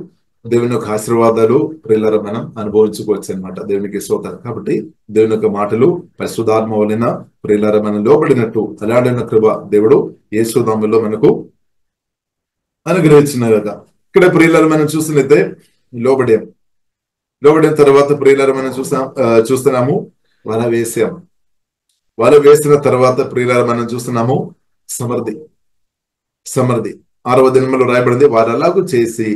దేవుని యొక్క ఆశీర్వాదాలు ప్రియులారా మనం అనుభవించుకోవచ్చు అనమాట. దేవునికి స్తోత్రం. కాబట్టి దేవుని యొక్క మాటలు పరిశుద్ధాత్మ వలన ప్రియులారా మనం లోబడినట్టు అలాడిన కృప దేవుడు యేసునామములో మనకు అనుగ్రహించినగా. ఇక్కడ ప్రియులారా మనం చూసినట్లయితే లోబడిన తర్వాత ప్రియులారా మనం చూస్తున్నాము వల వేసిన తర్వాత ప్రియులారా మనం చూస్తున్నాము సమృద్ధి. 6వ దినములో రాయబడింది, వారు అలాగూ చేసి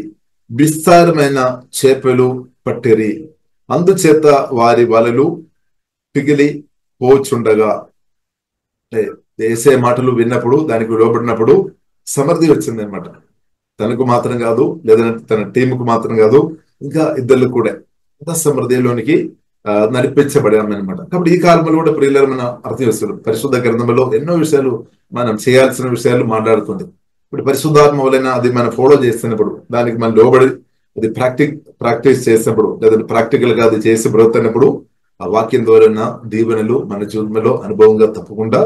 విస్తారమైన చేపలు పట్టిరి, అందుచేత వారి వలలు పిగిలి పోచుండగా. యేసయ్య మాటలు విన్నప్పుడు దానికి లోబడినప్పుడు సమృద్ధి వచ్చింది అనమాట. తనకు మాత్రం కాదు, లేదంటే తన టీముకు మాత్రం కాదు, ఇంకా ఇద్దరు కూడా సమృద్ధిలోనికి నడిపించబడామన్నమాట. కాబట్టి ఈ కాలంలో కూడా ప్రియులారా మనం అర్థం చేస్తున్నాం. పరిశుద్ధ గ్రంథంలో ఎన్నో విషయాలు మనం చేయాల్సిన విషయాలు మాట్లాడుతుంది. ఇప్పుడు పరిశుద్ధాత్మ వలన అది మనం ఫాలో చేస్తున్నప్పుడు, దానికి మనం లోబడి అది ప్రాక్టీస్ చేసినప్పుడు, లేదంటే ప్రాక్టికల్ గా అది చేసి బ్రతున్నప్పుడు ఆ వాక్యం ద్వారా దీవెనలు మన జీవితంలో అనుభవంగా తప్పకుండా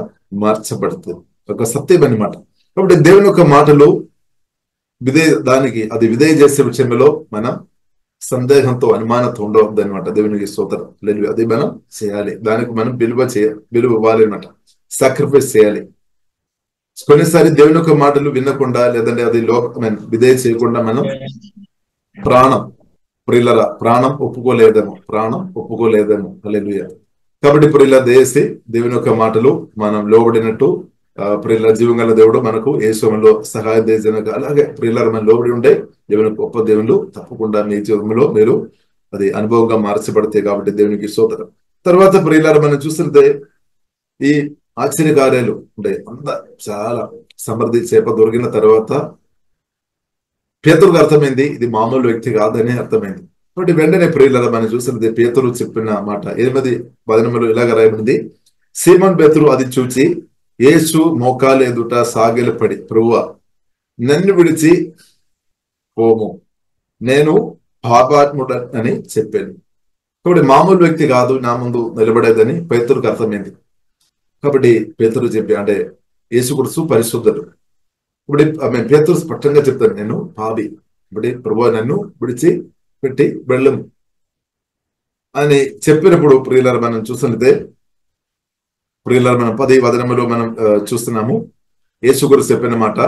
మార్చబడుతుంది. ఒక సత్యం అన్నమాట. కాబట్టి దేవుని యొక్క మాటలు విధేయ చేసే విషయంలో మనం సందేహంతో, అనుమానంతో ఉండవద్దు అనమాట. దేవునికి స్తోత్రం. అది మనం చేయాలి, దానికి మనం విలువ ఇవ్వాలి అనమాట. సాక్రిఫైస్ చేయాలి. కొన్నిసారి దేవుని యొక్క మాటలు వినకుండా, లేదంటే అది విధేయ చేయకుండా మనం ప్రాణం ఒప్పుకోలేదేమో. హల్లెలూయా. కాబట్టి ప్రియులారా దయచేసి దేవుని యొక్క మాటలు మనం లోబడినట్టు ప్రియులారా జీవంగల దేవుడు మనకు యేసులో సహాయం చేసినాక, అలాగే ప్రియులారా మనం లోబడి ఉంటే దేవుని గొప్ప దేవుళ్ళు తప్పకుండా మీ జీవంలో మీరు అది అనుభవంగా మార్చబడతాయి. కాబట్టి దేవునికి స్తోత్రం. తర్వాత ప్రియులారా మనం చూస్తుంటే ఈ ఆశ్చర్యకార్యాలు ఉంటాయి. చాలా సమృద్ధి చేప దొరికిన తర్వాత పేతురుకు అర్థమైంది ఇది మామూలు వ్యక్తి కాదని అర్థమైంది. కాబట్టి వెంటనే ప్రియులారా మనం చూసినది పేతురు చెప్పిన మాట 8:18 ఇలాగ రాయబడింది, సీమోను పేతురు అది చూచి యేసు మోకాలు ఎదుట సాగిలపడి, ప్రభువా నన్ను విడిచి పోము, నేను పాపాత్ముడని చెప్పాను. కాబట్టి మామూలు వ్యక్తి కాదు నా ముందు నిలబడేదని పేతురుకు అర్థమైంది. కాబట్టి పేతురు చెప్పి, అంటే యేసుక్రీస్తు పరిశుద్ధుడు. ఇప్పుడు పేతురు స్పష్టంగా చెప్తాను, నేను పాపి, ఇప్పుడు ప్రభువా నన్ను విడిచి పెట్టి వెళ్ళము అని చెప్పినప్పుడు ప్రియులారా మనం చూసినట్లయితే ప్రియులారా మనం 10 వచనములో మనం చూస్తున్నాము. యేసు గురించి చెప్పిన మాట,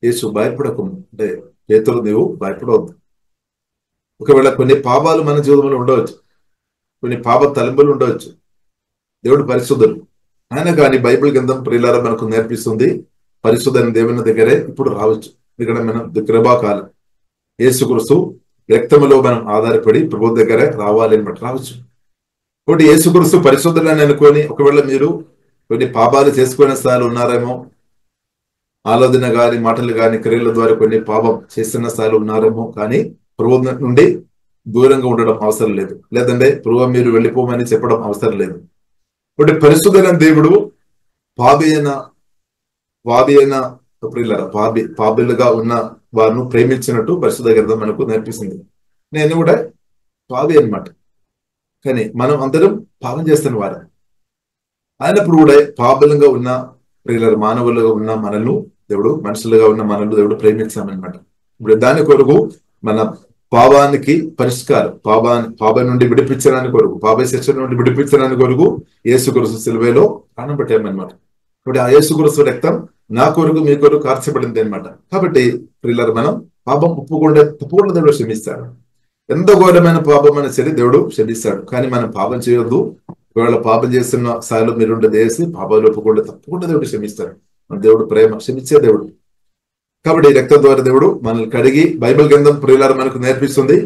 యేసు భయపడకు, అంటే పేతురు నీవు భయపడవద్దు. ఒకవేళ కొన్ని పాపాలు మన జీవితంలో ఉండవచ్చు, కొన్ని పాప తలంపులు ఉండవచ్చు, దేవుడు పరిశుద్ధుడు. ఆయన కానీ బైబిల్ గ్రంథం ప్రియులారా మనకు నేర్పిస్తుంది, పరిశుద్ధైన దేవుని దగ్గరే ఇప్పుడు రావచ్చు. ఇక్కడ మనం కృపాకాలం, యేసుక్రీస్తు రక్తములో మనం ఆధారపడి ప్రభు దగ్గరే రావాలి అని రావచ్చు. కాబట్టి యేసుక్రీస్తు పరిశుద్ధులని అనుకొని ఒకవేళ మీరు కొన్ని పాపాలు చేసుకునే స్థాయిలో ఉన్నారేమో, ఆలోచన గాని మాటలు గాని క్రియల ద్వారా కొన్ని పాపం చేస్తున్న స్థాయిలో ఉన్నారేమో, కానీ ప్రభు నుండి దూరంగా ఉండడం అవసరం లేదు. లేదంటే ప్రభు మీరు వెళ్ళిపోమని చెప్పడం అవసరం లేదు. కాబట్టి పరిశుద్ధమైన దేవుడు పాపి అయిన ప్రియులారా, పాపిలుగా ఉన్న వారిని ప్రేమించినట్టు పరిశుద్ధ గ్రంథం మనకు నేర్పిస్తుంది. నేను కూడా పాపి అన్నమాట, కానీ మనం అందరం పాపం చేస్తున్న వారు అయినప్పుడు కూడా పాపులుగా ఉన్న ప్రియులారా, మానవులుగా ఉన్న మనల్ని దేవుడు, మనుషులుగా ఉన్న మనల్ని దేవుడు ప్రేమించామన్నమాట. ఇప్పుడు దాని కొరకు మన పాపానికి పరిష్కారం, పాపం నుండి విడిపించడానికి కొరకు, పాప శిక్ష నుండి విడిపించడానికి కొరకు యేసుక్రీస్తు సిలువలో ప్రాణం పెట్టామన్నమాట. ఇప్పుడు ఆ యేసుక్రీస్తు రక్తం నా కొరకు మీ కొరకు కార్చబడింది అనమాట. కాబట్టి ప్రియులారా, మనం పాపం తప్పకుండా దేవుడు క్షమిస్తాడు. ఎంత ఘోరమైన పాపం అని సరే దేవుడు క్షమిస్తాడు, కానీ మనం పాపం చేయొద్దు. ఒకవేళ పాపం చేస్తున్న స్థాయిలో మీరుంటే చేసి పాపాలు ఒప్పుకుంటే తప్పకుండా దేవుడు క్షమిస్తాడు. మన దేవుడు ప్రేమ, క్షమించే దేవుడు. కాబట్టి రక్తం ద్వారా దేవుడు మనల్ని కడిగి, బైబిల్ గ్రంథం ప్రియులారా మనకు నేర్పిస్తుంది,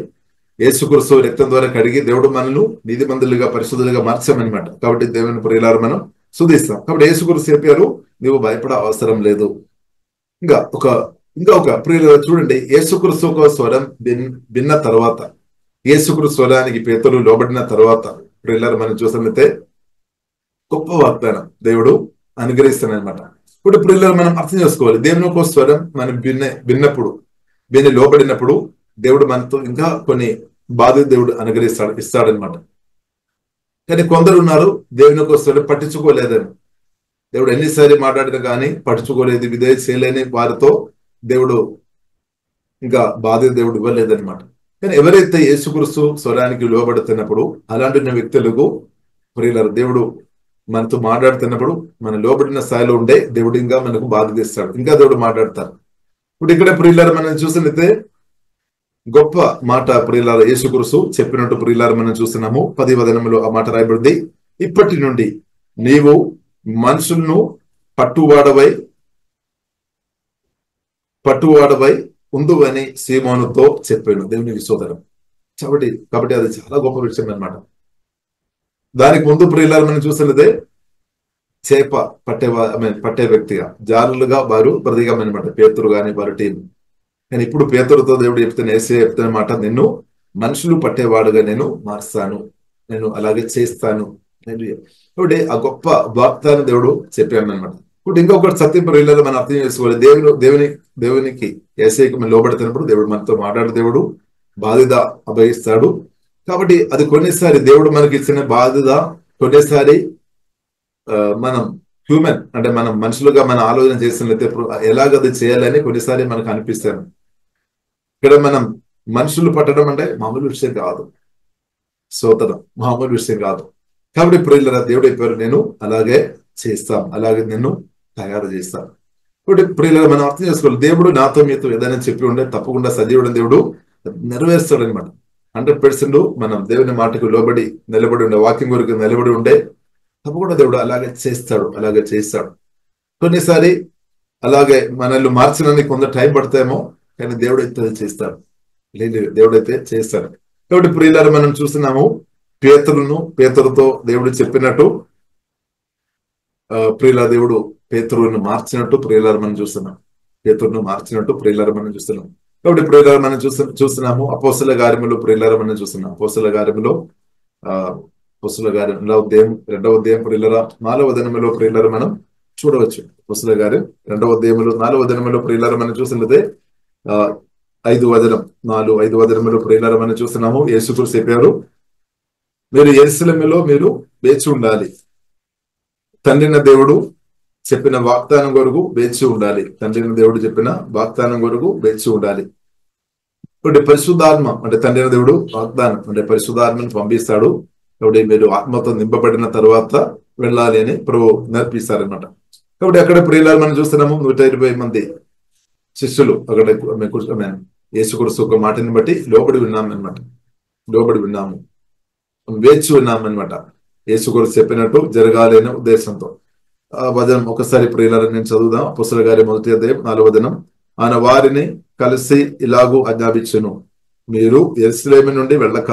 యేసుక్రీస్తు రక్తం ద్వారా కడిగి దేవుడు మనల్ని నీతిమంతులుగా పరిశుద్ధులుగా మార్చామన్నమాట. కాబట్టి దేవుని ప్రియులారా మనం స్తుతిస్తాం. కాబట్టి యేసుక్రీస్తు చెప్పారు, నువ్వు భయపడ అవసరం లేదు. ఇంకా ఒక ప్రియులారా చూడండి, యేసుక్రీస్తు ఒక స్వరం విన్న తర్వాత, యేసుక్రీస్తు స్వరానికి పేతురు లోబడిన తర్వాత ప్రియులారా మనం చూసినట్లయితే గొప్ప వాగ్దానం దేవుడు అనుగ్రహిస్తానమాట. ఇప్పుడు ప్రియులారా మనం అర్థం చేసుకోవాలి, దేవుని ఒక స్వరం మనం విన్నప్పుడు, విని లోబడినప్పుడు దేవుడు మనతో ఇంకా కొన్ని బాధ్యత దేవుడు ఇస్తాడనమాట. కానీ కొందరు ఉన్నారు దేవుని ఒక స్వరం పట్టించుకోలేదని, దేవుడు ఎన్నిసార్లు మాట్లాడినా కానీ పట్టించుకోలేదు, విధేయ చేయలేని వారితో దేవుడు ఇంకా బాధ్యత దేవుడు ఇవ్వలేదన్నమాట. కానీ ఎవరైతే యేసుక్రీస్తు స్వరానికి లోబడుతున్నప్పుడు, అలాంటి వ్యక్తులకు ప్రియులారా దేవుడు మనతో మాట్లాడుతున్నప్పుడు మన లోబడిన స్థాయిలో ఉండే దేవుడు ఇంకా మనకు బాధ్యత ఇస్తాడు, ఇంకా దేవుడు మాట్లాడతారు. ఇప్పుడు ఇక్కడ ప్రియులారా మనం చూసినట్లయితే గొప్ప మాట ప్రియులారా యేసుక్రీస్తు చెప్పినట్టు ప్రియులారా మనం చూస్తున్నాము. 10వ వచనంలో ఆ మాట రాయబడింది, ఇప్పటి నుండి నీవు మనుషులను పట్టువాడవై ఉందువని సీమోనుతో చెప్పాను. దేవునికి స్తోత్రం. కాబట్టి అది చాలా గొప్ప విషయం అన్నమాట. దానికి ముందు ప్రియులారా మనం చూసినదే చేప పట్టే వ్యక్తిగా, జారులుగా వారు బ్రతికామన్నమాట, పేతురు గాని వారి టీం. కానీ ఇప్పుడు పేతురుతో దేవుడు యేసయ్య చెప్తున్న మాట, నిన్ను మనుషులు పట్టేవాడుగా నేను మారుస్తాను, నేను అలాగే చేస్తాను. కాబట్టి ఆ గొప్ప వాగ్దానం దేవుడు చెప్పామన్నమాట. ఇప్పుడు ఇంకొకటి సత్యం ప్రియులారా మనం అర్థం చేసుకోవాలి, దేవునికి యేసయ్యకు మనం లోబడుతున్నప్పుడు దేవుడు మనతో మాట్లాడే దేవుడు బాధ్యత అభయిస్తాడు. కాబట్టి అది కొన్నిసారి దేవుడు మనకి ఇచ్చిన బాధ్యత, కొన్నిసారి మనం హ్యూమన్ అంటే మనం మనుషులుగా మన ఆలోచన చేసినట్లయితే ఎలాగది చేయాలని కొన్నిసారి మనకు అనిపిస్తాను. ఇక్కడ మనం మనుషులు పట్టడం అంటే మామూలు విషయం కాదు, స్తోత్రం, మామూలు విషయం కాదు. కాబట్టి ప్రియులారా దేవుడు చెప్పారు, నేను అలాగే చేస్తాం, అలాగే నిన్ను తయారు చేస్తాను. ఇప్పుడు ప్రియులారా మనం అర్థం చేసుకోవాలి, దేవుడు నాతో మీతో ఏదైనా చెప్పి ఉంటే తప్పకుండా సజీవుడు దేవుడు నెరవేరుస్తాడు అనమాట. 100% మనం దేవుని మాటకు లోబడి నిలబడి ఉండే, వాక్యం కొరకు నిలబడి ఉండే తప్పకుండా దేవుడు అలాగే చేస్తాడు. కొన్నిసారి అలాగే మనల్ని మార్చడానికి కొంత టైం పడతాయేమో, కానీ దేవుడు అయితే చేస్తాడు, లేదు దేవుడైతే చేస్తాడు. కాబట్టి ప్రియులారా మనం చూస్తున్నాము, పేతురుతో దేవుడు చెప్పినట్టు ప్రియులారా దేవుడు పేతురును మార్చినట్టు ప్రియులారా మనం చూస్తున్నాం, పేతురును మార్చినట్టు ప్రియులారా మనం చూస్తున్నాం. కాబట్టి ప్రియులారా మనం చూస్తున్నాము అపోస్తల కార్యములు ప్రియులారా మనం చూస్తున్నాం. అపోస్తల కార్యములో 2వ అధ్యాయం ప్రియులారా 4వ వచనములో ప్రియులారా మనం చూడవచ్చు. అపోస్తల కార్యం 2వ అధ్యాయంలో 4వ వచనములో ప్రియులారా మనం చూసినట్లయితే 5వ వచనములో ప్రియులారా మనం చూస్తున్నాము. యేసుక్రీస్తు చెప్పారు, మీరు యెరూషలేములో మీరు వేచి ఉండాలి, తండ్రిన దేవుడు చెప్పిన వాగ్దానం కొరకు వేచి ఉండాలి, తండ్రిన దేవుడు చెప్పిన వాగ్దానం కొరకు వేచి ఉండాలి. ఇప్పుడు పరిశుద్ధాత్మ అంటే తండ్రిన దేవుడు వాగ్దానం అంటే పరిశుద్ధాత్మను పంపిస్తాడు. కాబట్టి మీరు ఆత్మతో నింపబడిన తర్వాత వెళ్ళాలి అని ప్రభు నేర్పిస్తారనమాట. కాబట్టి అక్కడ ప్రియులారు మనం చూస్తున్నాము 120 మంది శిష్యులు అక్కడ యేసుక్రీస్తు ఒక మాటని బట్టి లోబడి విన్నాము అనమాట. లోబడి విన్నాము, వేచి విన్నాము అనమాట. యేసుక్రీస్తు చెప్పినట్టు జరగాలి అనే ఉద్దేశంతో. ఆ వచనం ఒకసారి ప్రియులారా నేను చదువుదాం. అపోస్తలుల కార్యం 1వ అధ్యాయం 4వ వచనం. ఆయన వారిని కలిసి ఇలాగూ ఆజ్ఞాపించెను, మీరు యెరూషలేము నుండి వెళ్ళక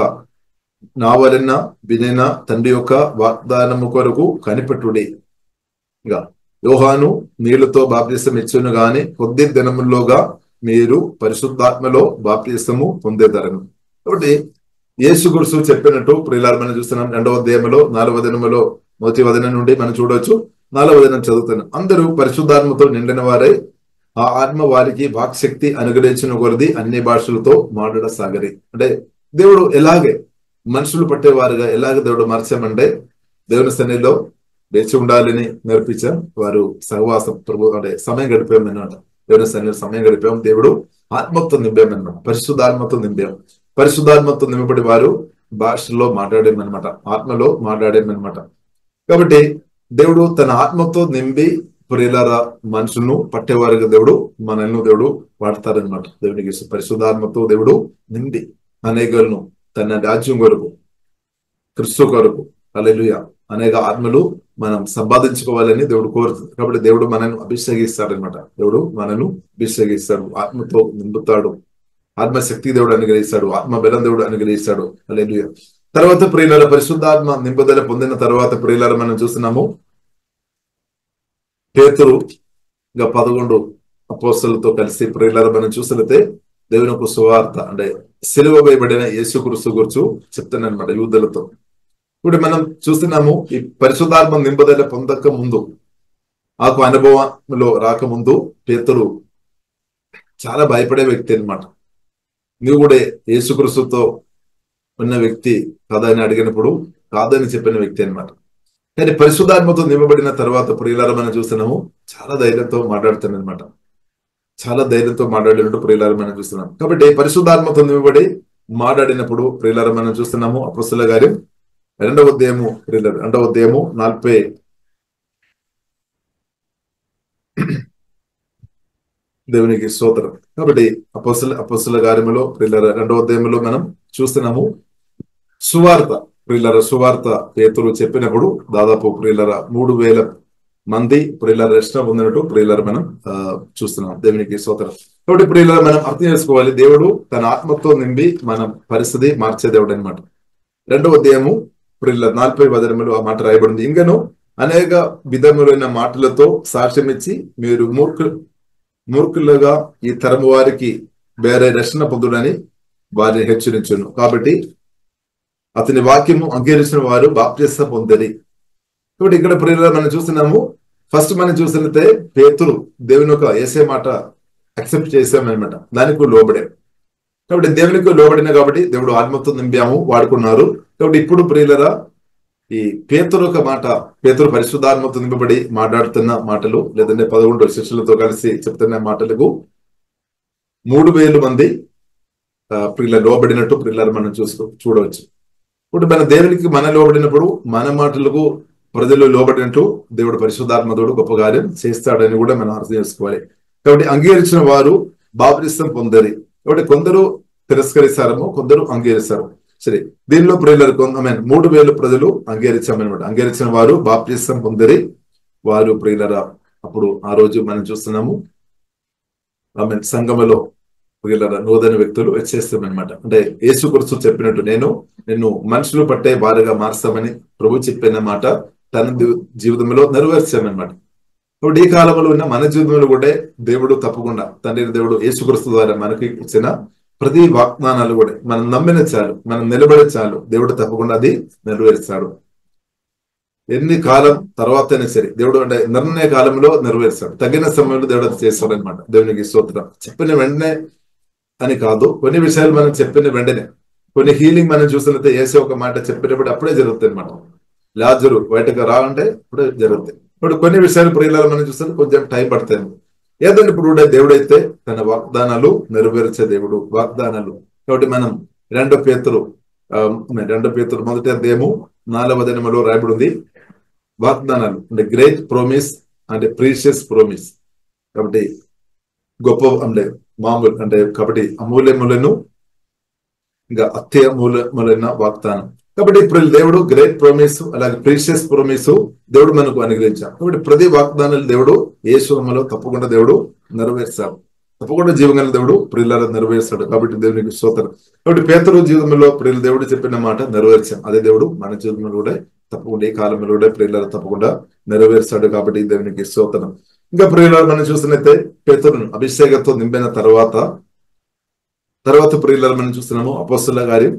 నా వలన వినిన తండ్రి యొక్క వాగ్దానము కొరకు కనిపెట్టుడి. ఇంకా యోహాను నీళ్లతో బాప్తిసం ఇచ్చును గాని కొద్ది దినముల్లోగా మీరు పరిశుద్ధాత్మలో బాప్తిసము పొందేదరను. కాబట్టి యేసుక్రీస్తు చెప్పినట్టు ప్రియులారా మనం చూస్తున్నాం. 2వ అధ్యాయంలో 4వ వచనములో 1వ వచనం నుండి మనం చూడవచ్చు. 4వ వచనం చదువుతున్నాం. అందరూ పరిశుద్ధాత్మతో నిండిన వారై ఆ ఆత్మ వారికి వాక్శక్తి అనుగ్రహించిన కొలది అన్ని భాషలతో మాట్లాడసాగరి. అంటే దేవుడు ఎలాగే మనుషులు పట్టేవారుగా ఎలాగ దేవుడు మార్చామంటే దేవుని సన్నిధిలో వేచి ఉండాలని నేర్పించాం. వారు సహవాసం అంటే సమయం గడిపామన్నమాట. దేవుని సన్నిధిలో సమయం గడిపాం. దేవుడు ఆత్మతో నింపామన్నమాట. పరిశుద్ధాత్మతో నింపాం. పరిశుద్ధాత్మతో నింపబడి వారు భాషల్లో మాట్లాడేమన్నమాట, ఆత్మలో మాట్లాడేమన్నమాట. కాబట్టి దేవుడు తన ఆత్మతో నింపి ప్రియులారా మనుషులను పట్టేవారుగా మనల్ని దేవుడు వాడతారనమాట. దేవునికి పరిశుద్ధాత్మతో దేవుడు నిండి అనేకలను తన రాజ్యం కొరకు, క్రీస్తు కొరకు, హల్లెలూయా, అనేక ఆత్మలు మనం సంపాదించుకోవాలని దేవుడు కోరుతుంది. కాబట్టి దేవుడు మనల్ని అభిషేకిస్తాడనమాట. దేవుడు మనల్ని అభిషేకిస్తాడు, ఆత్మతో నింపుతాడు, ఆత్మశక్తి దేవుడు అనుగ్రహిస్తాడు, ఆత్మ బలం దేవుడు అనుగ్రహిస్తాడు. హల్లెలూయా. తర్వాత ప్రియులారా పరిశుద్ధాత్మ నింపుదల పొందిన తర్వాత ప్రియులారా మనం చూస్తున్నాము పేతురు ఇంకా 11 అపోస్తలులతో కలిసి ప్రియులారా మనం చూసినట్లయితే దేవుని యొక్క సువార్త అంటే సిలువ వేయబడిన యేసుక్రీస్తు గురించి చెప్తానన్నమాట యూదులతో. ఇప్పుడు మనం చూస్తున్నాము ఈ పరిశుద్ధాత్మ నింపుదల పొందక ముందు, ఆ అనుభవంలో రాకముందు పేతురు చాలా భయపడే వ్యక్తి అన్నమాట. నువ్వు కూడా యేసుక్రీస్తుతో ఉన్న వ్యక్తి కదా అని అడిగినప్పుడు కాదని చెప్పిన వ్యక్తి అన్నమాట. కానీ పరిశుద్ధాత్మతో నింపబడిన తర్వాత ప్రియులారా మనం చూస్తున్నాము చాలా ధైర్యంతో మాట్లాడుతానన్నమాట. చాలా ధైర్యంతో మాట్లాడినట్టు ప్రియులారా మనం చూస్తున్నాం. కాబట్టి పరిశుద్ధాత్మతో నింపబడి మాట్లాడినప్పుడు ప్రియులారా మనం చూస్తున్నాము అపోస్తలుల కార్యం 2వ అధ్యాయము ప్రియులారా 2వ అధ్యాయము 40 దేవునికి స్తోత్రం. కాబట్టి అపోస్తలుల కార్యములో ప్రియులారా 2వ అధ్యాయంలో మనం చూస్తున్నాము సువార్త. ప్రియులారా సువార్త పేతురు చెప్పినప్పుడు దాదాపు ప్రియులారా 3000 మంది ప్రియులారా రక్షణ పొందినట్టు ప్రియులారా మనం చూస్తున్నాం. దేవునికి స్తోత్రం. కాబట్టి ప్రియులారా మనం అర్థం చేసుకోవాలి, దేవుడు తన ఆత్మతో నింపి మన పరిస్థితి మార్చే దేవుడు అనమాట. 2వ అధ్యాయము ప్రియులారా 40వ వచనములో ఆ మాట రాయబడింది. ఇంకను అనేక విధములైన మాటలతో సాక్ష్యం ఇచ్చి మీరు మూర్ఖులుగా ఈ తరము వారికి వేరే రక్షణ పొందుడని వారిని హెచ్చరించును. కాబట్టి అతని వాక్యము అంగీకరించిన వారు బాప్తిస్మం పొందిరి. కాబట్టి ఇక్కడ ప్రియులారా మనం చూస్తున్నాము, ఫస్ట్ మనం చూసినట్లయితే పేతురు దేవుని యొక్క యేసే మాట అక్సెప్ట్ చేసామన్నమాట, దానికి లోబడే. కాబట్టి దేవునికి లోబడిన కాబట్టి దేవుడు ఆత్మతో నింపాము, వాడుకున్నారు. కాబట్టి ఇప్పుడు ప్రియులారా ఈ పేతురు ఒక మాట, పేతురు పరిశుద్ధాత్మతో నింపబడి మాట్లాడుతున్న మాటలు లేదంటే 11 శిష్యులతో కలిసి చెప్తున్న మాటలకు 3000 మంది ప్రియుల లోబడినట్టు ప్రియులారా మనం చూడవచ్చు. ఇప్పుడు మన దేవునికి మన లోబడినప్పుడు మన మాటలకు ప్రజలు లోబడినట్టు దేవుడు పరిశుద్ధాత్మతోడు గొప్ప కార్యం చేస్తాడని కూడా మనం అర్థం చేసుకోవాలి. కాబట్టి అంగీకరించిన వారు బాప్తిస్మం పొందరి. కాబట్టి కొందరు తిరస్కరిస్తారేమో, కొందరు అంగీకరిస్తారు. సరే, దీనిలో ప్రియులారా 3000 ప్రజలు అంగీకరించామన్నమాట. అంగీకరించిన వారు బాప్తిస్మం పొందరి. వారు ప్రియులారా అప్పుడు ఆ రోజు మనం చూస్తున్నాము ఆమె సంఘములో ప్రియులారా నూతన వ్యక్తులు వచ్చేస్తామన్నమాట. అంటే యేసుక్రీస్తు చెప్పినట్టు నిన్ను మనుషులు పట్టే వారుగా మార్స్తామని ప్రభు చెప్పిన మాట తన జీవితంలో నెరవేర్చామన్నమాట. కాబట్టి ఈ కాలంలో ఉన్న మన జీవితంలో కూడా దేవుడు తప్పకుండా తండ్రి దేవుడు యేసుక్రీస్తు ద్వారా మనకి ఇచ్చిన ప్రతి వాగ్దానాలు కూడా మనం నమ్మిన చాలు, మనం నిలబడే చాలు, దేవుడు తప్పకుండా అది నెరవేర్చాడు. ఎన్ని కాలం తర్వాత అయినా సరే దేవుడు అంటే నిర్ణయ కాలంలో నెరవేర్చాడు, తగిన సమయంలో దేవుడు అది చేస్తాడు అనమాట. దేవునికి స్తోత్రం. చెప్పిన వెంటనే అని కాదు, కొన్ని విషయాలు మనం చెప్పిన వెంటనే, కొన్ని హీలింగ్ మనం చూసినట్లయితే యేసు ఒక మాట చెప్పినప్పుడు అప్పుడే జరుగుతుంది అనమాట. లాజరు బయటకు రా అంటే అప్పుడే జరుగుతాయి. ఇప్పుడు కొన్ని విషయాలు ప్రియులారా మనం చూస్తే కొంచెం టైం పడతాయి. ఏదంటే ఇప్పుడు దేవుడైతే తన వాగ్దానాలు నెరవేర్చే దేవుడు, వాగ్దానాలు. కాబట్టి మనం 2 పేతురు 1వ అధ్యాయము 4వ వచనములో రాయబడి ఉంది వాగ్దానాలు అంటే గ్రేట్ ప్రామిస్ అంటే ప్రీషియస్ ప్రామిస్. కాబట్టి గొప్ప అంటే మామూలు అంటే కాబట్టి అమూల్యములను ఇంకా అత్యమూల్యములైన వాగ్దానం. కాబట్టి ఇప్పుడు దేవుడు గ్రేట్ ప్రామిస్ అలాగే ప్రీషియస్ ప్రామిస్ దేవుడు మనకు అనుగ్రహించాడు. కాబట్టి ప్రతి వాగ్దానాలు దేవుడు యేసులో తప్పకుండా దేవుడు నెరవేర్చాడు. తప్పకుండా జీవగల దేవుడు ప్రియులారా నెరవేర్చాడు. కాబట్టి దేవునికి స్తోత్రం. కాబట్టి పేతురు జీవితంలో ప్రియుల దేవుడు చెప్పిన మాట నెరవేర్చాం. అదే దేవుడు మన జీవితంలో కూడా తప్పకుండా ఈ కాలంలో కూడా ప్రియులారా తప్పకుండా నెరవేర్చాడు. కాబట్టి దేవునికి స్తోత్రం. ఇంకా ప్రియులారా మనం చూసినట్లయితే పేతురును అభిషేకంతో నింపిన తర్వాత ప్రియులారా మనం చూస్తున్నాము అపోస్తలుల కార్యం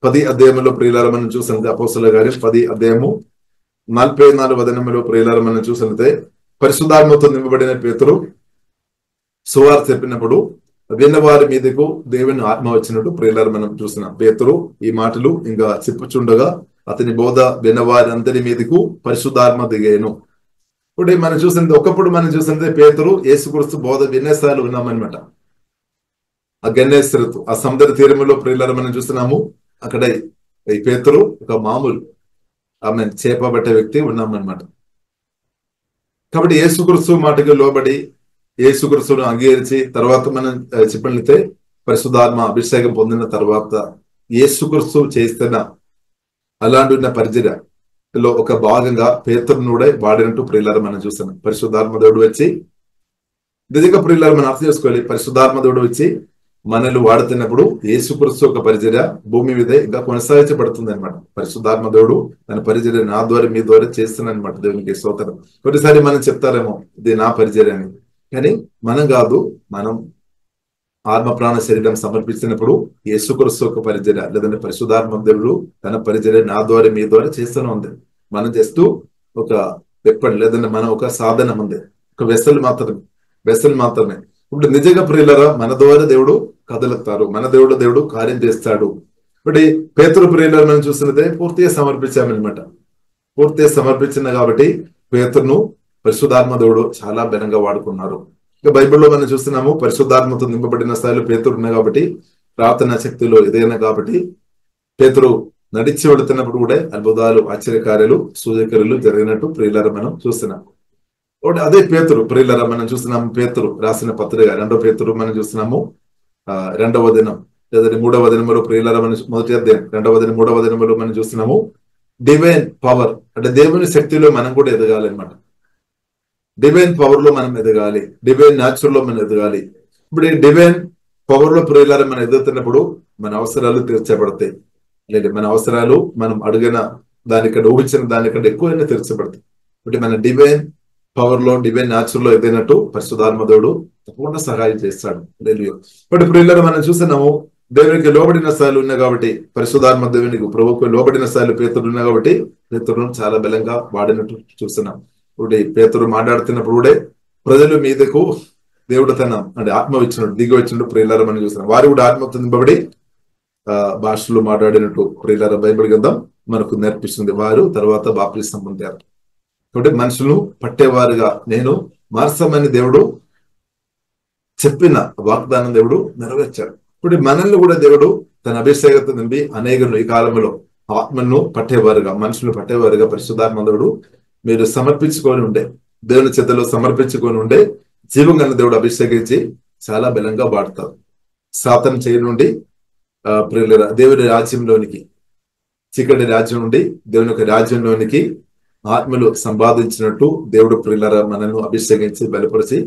10 అధ్యాయంలో ప్రియులారా మనం చూసినట్లయితే అపోస్తలుల కార్యం 10 అధ్యాయము 44 వచనంలో ప్రియులారా మనం చూసినట్లయితే పరిశుద్ధాత్మతో నింపబడిన పేతురు సువార్త చెప్పినప్పుడు విన్నవారి మీదకు దేవుని ఆత్మ వచ్చినట్టు ప్రియులారా మనం చూస్తున్నాం. పేతురు ఈ మాటలు ఇంకా చెప్పుచుండగా అతని బోధ విన్నవారి అందరి మీదకు పరిశుద్ధాత్మ దిగేను. ఇప్పుడు మనం చూసినది ఒకప్పుడు మనం చూసినది పేతురు యేసుక్రీస్తు బోధ విన్యాసాలు ఉన్నామన్నమాట. ఆ గన్నేశ్వరతు ఆ సముద్ర తీరంలో ప్రియులారా మనం చూస్తున్నాము. అక్కడ ఈ పేతురు ఒక మామూలు ఆమె చేపబట్టే వ్యక్తి ఉన్నామన్నమాట. కాబట్టి యేసుక్రీస్తు మాటకి లోబడి యేసుక్రీస్తును అంగీకరించి తర్వాత మనం చెప్పినట్లయితే పరిశుద్ధాత్మ అభిషేకం పొందిన తర్వాత యేసుక్రీస్తు చేస్తున్న అలాంటి ఉన్న పరిచర్యలో ఒక భాగంగా పేతురును కూడా వాడినట్టు ప్రియులారా మనం చూస్తున్నాం. పరిశుద్ధాత్మ దేవుడు వచ్చి నిజంగా ప్రియులారా మనం అర్థం చేసుకోవాలి. పరిశుద్ధాత్మ దేవుడు వచ్చి మనల్ని వాడుతున్నప్పుడు యేసుక్రీస్తు ఒక పరిచర్య భూమి మీద ఇంకా కొనసాగించబడుతుంది అనమాట. పరిశుద్ధాత్మ దేవుడు తన పరిచర్య నా ద్వారా మీ ద్వారా చేస్తున్నాను అనమాట. దేవునికి స్తోత్రం. కొన్నిసారి మనం చెప్తారేమో ఇది నా పరిచర్య అని, కానీ మనం కాదు. మనం ఆత్మ ప్రాణ శరీరం సమర్పించినప్పుడు యేసుక్రీస్తు ఒక పరిచర్య లేదంటే పరిశుద్ధాత్మ దేవుడు తన పరిచర్య నా ద్వారా మీ ద్వారా చేస్తూనే ఉంది. మనం చేస్తూ ఒక వెప్పండి లేదంటే మనం ఒక సాధనం ఉంది, ఒక వెసలు మాత్రమే. ఇప్పుడు నిజంగా ప్రియులారా మన ద్వారా దేవుడు కదులుతారు, మన దేవుడు కార్యం చేస్తాడు. ఇప్పుడు పేతురు ప్రియులారా మనం చూస్తున్నదే పూర్తిగా సమర్పించామన్నమాట. పూర్తిగా సమర్పించిన కాబట్టి పేతురును పరిశుద్ధాత్మ దేవుడు చాలా బలంగా వాడుకున్నారు. ఇక బైబిల్లో మనం చూస్తున్నాము పరిశుద్ధాత్మతో నింపబడిన స్థాయిలో పేతురు ఉన్నాయి కాబట్టి ప్రార్థనా శక్తిలో ఏదైనా కాబట్టి పేతురు నడిచి వెళుతున్నప్పుడు కూడా అద్భుతాలు ఆశ్చర్యకార్యాలు సూచక్రియలు జరిగినట్టు ప్రియులారా మనం చూస్తున్నాం. అదే పేతురు ప్రియులారా మనం చూస్తున్నాము. పేతురు రాసిన పత్రిక 2వ పేతురు మనం చూస్తున్నాము 2వ దినం లేదా 3వ దినంలో ప్రియులారా మనం మొదటి అధ్యాయం 2వ దినం 3వ దినంలో మనం చూస్తున్నాము డివైన్ పవర్ అంటే దేవుని శక్తిలో మనం కూడా ఎదగాలి అనమాట. డివైన్ పవర్ లో మనం ఎదగాలి, డివైన్ న్యాచురల్ లో మనం ఎదగాలి. ఇప్పుడు ఈ డివైన్ పవర్ లో ప్రియులారా మనం ఎదుగుతున్నప్పుడు మన అవసరాలు తీర్చబడతాయి. లేదు మన అవసరాలు మనం అడిగిన దానికంటే ఊహించిన దానికంటే ఎక్కువైనా తీర్చబడతాయి. ఇప్పుడు మన డివైన్ పవర్ లో డివైన్ న్యాచురల్ లో ఎదిగినట్టు పరిశుద్ధాత్మ దేవుడు తప్పకుండా సహాయం చేస్తాడు. బట్ ప్రియులారా మనం చూస్తున్నాము దేవునికి లోబడిన స్థాయిలు ఉన్నాయి కాబట్టి పరిశుద్ధాత్మ దేవునికి ప్రభువుకు లోబడిన స్థాయిలు పేతురు ఉన్నాయి కాబట్టి పేతురును చాలా బలంగా వాడినట్టు చూస్తున్నాం. ఇప్పుడు పేతురు మాట్లాడుతున్నప్పుడు కూడా ప్రజల మీదకు దేవుడు తన అంటే ఆత్మ ఇచ్చినట్టు దిగి వచ్చినట్టు ప్రియులారా మనం చూస్తున్నాం. వారు కూడా ఆత్మతో నింపబడి భాషలు మాట్లాడినట్టు ప్రియులారా బైబిల్ గ్రంథం మనకు నేర్పిస్తుంది. వారు తర్వాత బాప్తిసం పొందారు. కాబట్టి మనుషులు పట్టేవారుగా నేను మార్చమని దేవుడు చెప్పిన వాగ్దానం దేవుడు నెరవేర్చాడు. ఇప్పుడు మనల్ని కూడా దేవుడు తన అభిషేకంతో నింపి అనేకులు ఈ కాలంలో ఆత్మను పట్టేవారుగా మనుషులు పట్టేవారుగా పరిశుద్ధాత్మ దేవుడు మీరు సమర్పించుకొని ఉండే దేవుని చేతిలో సమర్పించుకొని ఉండే జీవంగా దేవుడు అభిషేకించి చాలా బలంగా వాడతారు. సాతాను చేయి నుండి ప్రియులారా దేవుని రాజ్యంలోనికి చీకటి రాజ్యం నుండి దేవుని యొక్క రాజ్యంలోనికి ఆత్మలు సంపాదించినట్టు దేవుడు ప్రియులారా మనల్ని అభిషేకించి బలపరిచి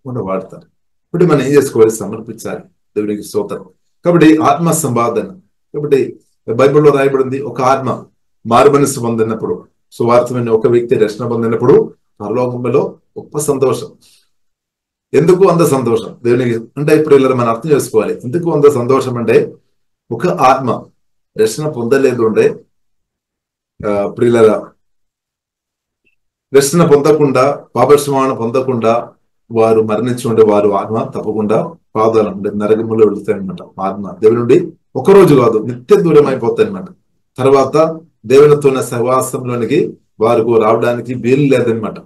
మనం వాడతారు. ఇప్పుడు మనం ఏం చేసుకోవాలి? సమర్పించాలి దేవునికి స్తోత్రం. కాబట్టి ఆత్మ సంపాదన కాబట్టి బైబిల్లో రాయబడింది ఒక ఆత్మ మారు మనసు పొందినప్పుడు సువార్తమైన ఒక వ్యక్తి రక్షణ పొందినప్పుడు పరలోకంలో గొప్ప సంతోషం. ఎందుకు అంత సంతోషం దేవునికి అంటే ప్రియులారా మనం అర్థం చేసుకోవాలి. ఎందుకు అంత సంతోషం అంటే ఒక ఆత్మ రక్షణ పొందలేదు అంటే ప్రియులారా రక్షణ పొందకుండా పాపక్షమాణం పొందకుండా వారు మరణించి ఉండే వారు ఆత్మ తప్పకుండా పాదాలు అంటే నరకములో వెళుతాయన్నమాట. ఆత్మ దేవుని నుండి ఒకరోజు కాదు నిత్య దూరం అయిపోతాయన్నమాట. తర్వాత దేవునితో ఉన్న సహవాసంలోనికి వారికి రావడానికి వీలు లేదనమాట.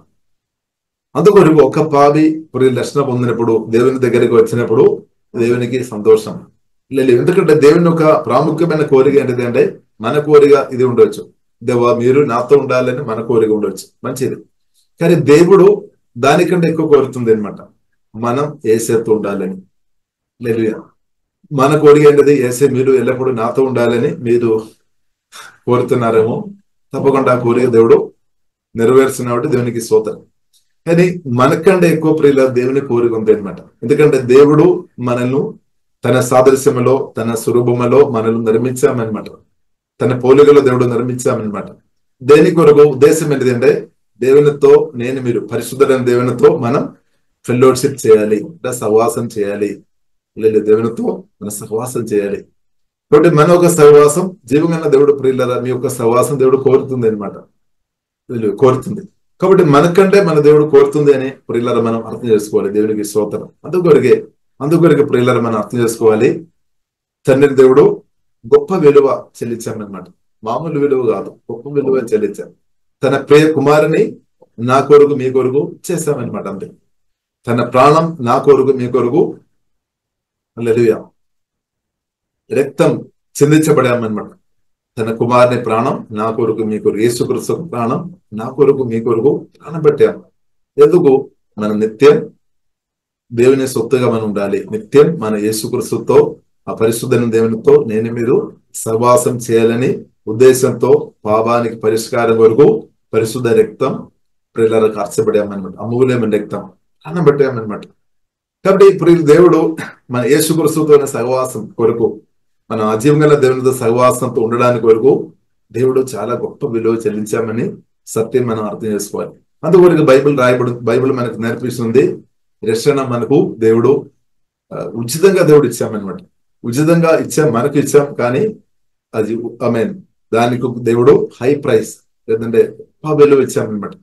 అందుకొరకు ఒక పాపి రక్షణ పొందినప్పుడు దేవుని దగ్గరికి వచ్చినప్పుడు దేవునికి సంతోషం లేదు. ఎందుకంటే దేవుని ఒక ప్రాముఖ్యమైన కోరిక ఏంటిది అంటే మన కోరిక ఇది ఉండవచ్చు. దేవా మీరు నాతో ఉండాలని మన కోరిక ఉండవచ్చు, మంచిది. కానీ దేవుడు దానికంటే ఎక్కువ కోరుతుంది అనమాట, మనం ఏసేతో ఉండాలని. హల్లెలూయా. మన కోరిక ఏంటది? ఏసే మీరు ఎల్లప్పుడూ నాతో ఉండాలని మీరు కోరుతున్నారేమో. తప్పకుండా ఆ కోరిక దేవుడు నెరవేర్చినప్పుడు దేవునికి స్తోత్రం. కానీ మనకంటే ఎక్కువ ప్రియుల దేవుని కోరిక ఉంది అనమాట. ఎందుకంటే దేవుడు మనల్ని తన సాదృశ్యములో, తన స్వరూపములో మనల్ని నిర్మించామన్నమాట. తన పోలికలో దేవుడు నిర్మించామన్నమాట. దేని కొరకు? ఉద్దేశం ఏంటిదంటే దేవునితో మీరు పరిశుద్ధమైన దేవునితో మనం ఫెలోషిప్ చేయాలి, సహవాసం చేయాలి. లేదు, దేవునితో మన సహవాసం చేయాలి. కాబట్టి మన ఒక సహవాసం జీవంగా దేవుడు ప్రియుల మీ యొక్క సహవాసం దేవుడు కోరుతుంది అనమాట, కోరుతుంది. కాబట్టి మనకంటే మన దేవుడు కోరుతుంది అని ప్రియులారా మనం అర్థం చేసుకోవాలి. దేవునికి స్తోత్రం. అందుకొరకే ప్రియులారా మనం అర్థం చేసుకోవాలి, తండ్రి దేవుడు గొప్ప విలువ చెల్లించామన్నమాట. మామూలు విలువ కాదు, గొప్ప విలువ చెల్లించాం. తన ప్రియ కుమారుని నా కొరకు మీ కొరకు చేశామన్నమాట. అంతే, తన ప్రాణం నా కొరకు మీ కొరకు హల్లెలూయా రక్తం చిందించబడామన్నమాట. తన కుమారుని ప్రాణం నా కొరకు మీ కొరకు, యేసుక్రీస్తు ప్రాణం నా కొరకు మీ కొరకు ప్రాణం పెట్టాము. ఎందుకు? మనం నిత్యం దేవుని సొత్తుగా మనం ఉండాలి. నిత్యం మన యేసుక్రీస్తుతో, ఆ పరిశుద్ధమైన దేవునితో మీరు సహవాసం చేయాలని ఉద్దేశంతో పాపానికి పరిష్కారం కొరకు పరిశుద్ధ రక్తం ప్రియులకు కార్చబడామన్నమాట. అమూల్యమైన రక్తం ప్రాణం పెట్టామన్నమాట. కాబట్టి ఇప్పుడు దేవుడు మన యేసుక్రీస్తుతో సహవాసం కొరకు, మన అజీవంగా దేవునితో సహవాసంతో ఉండడానికి వరకు దేవుడు చాలా గొప్ప విలువ చెల్లించామని సత్యం మనం అర్థం చేసుకోవాలి. అందువరకు బైబిల్ మనకు నేర్పిస్తుంది, రక్షణ మనకు దేవుడు ఉచితంగా దేవుడు ఇచ్చామన్నమాట. ఉచితంగా మనకు ఇచ్చాం. కానీ అది దానికి దేవుడు హై ప్రైస్, లేదంటే గొప్ప విలువ ఇచ్చామన్నమాట.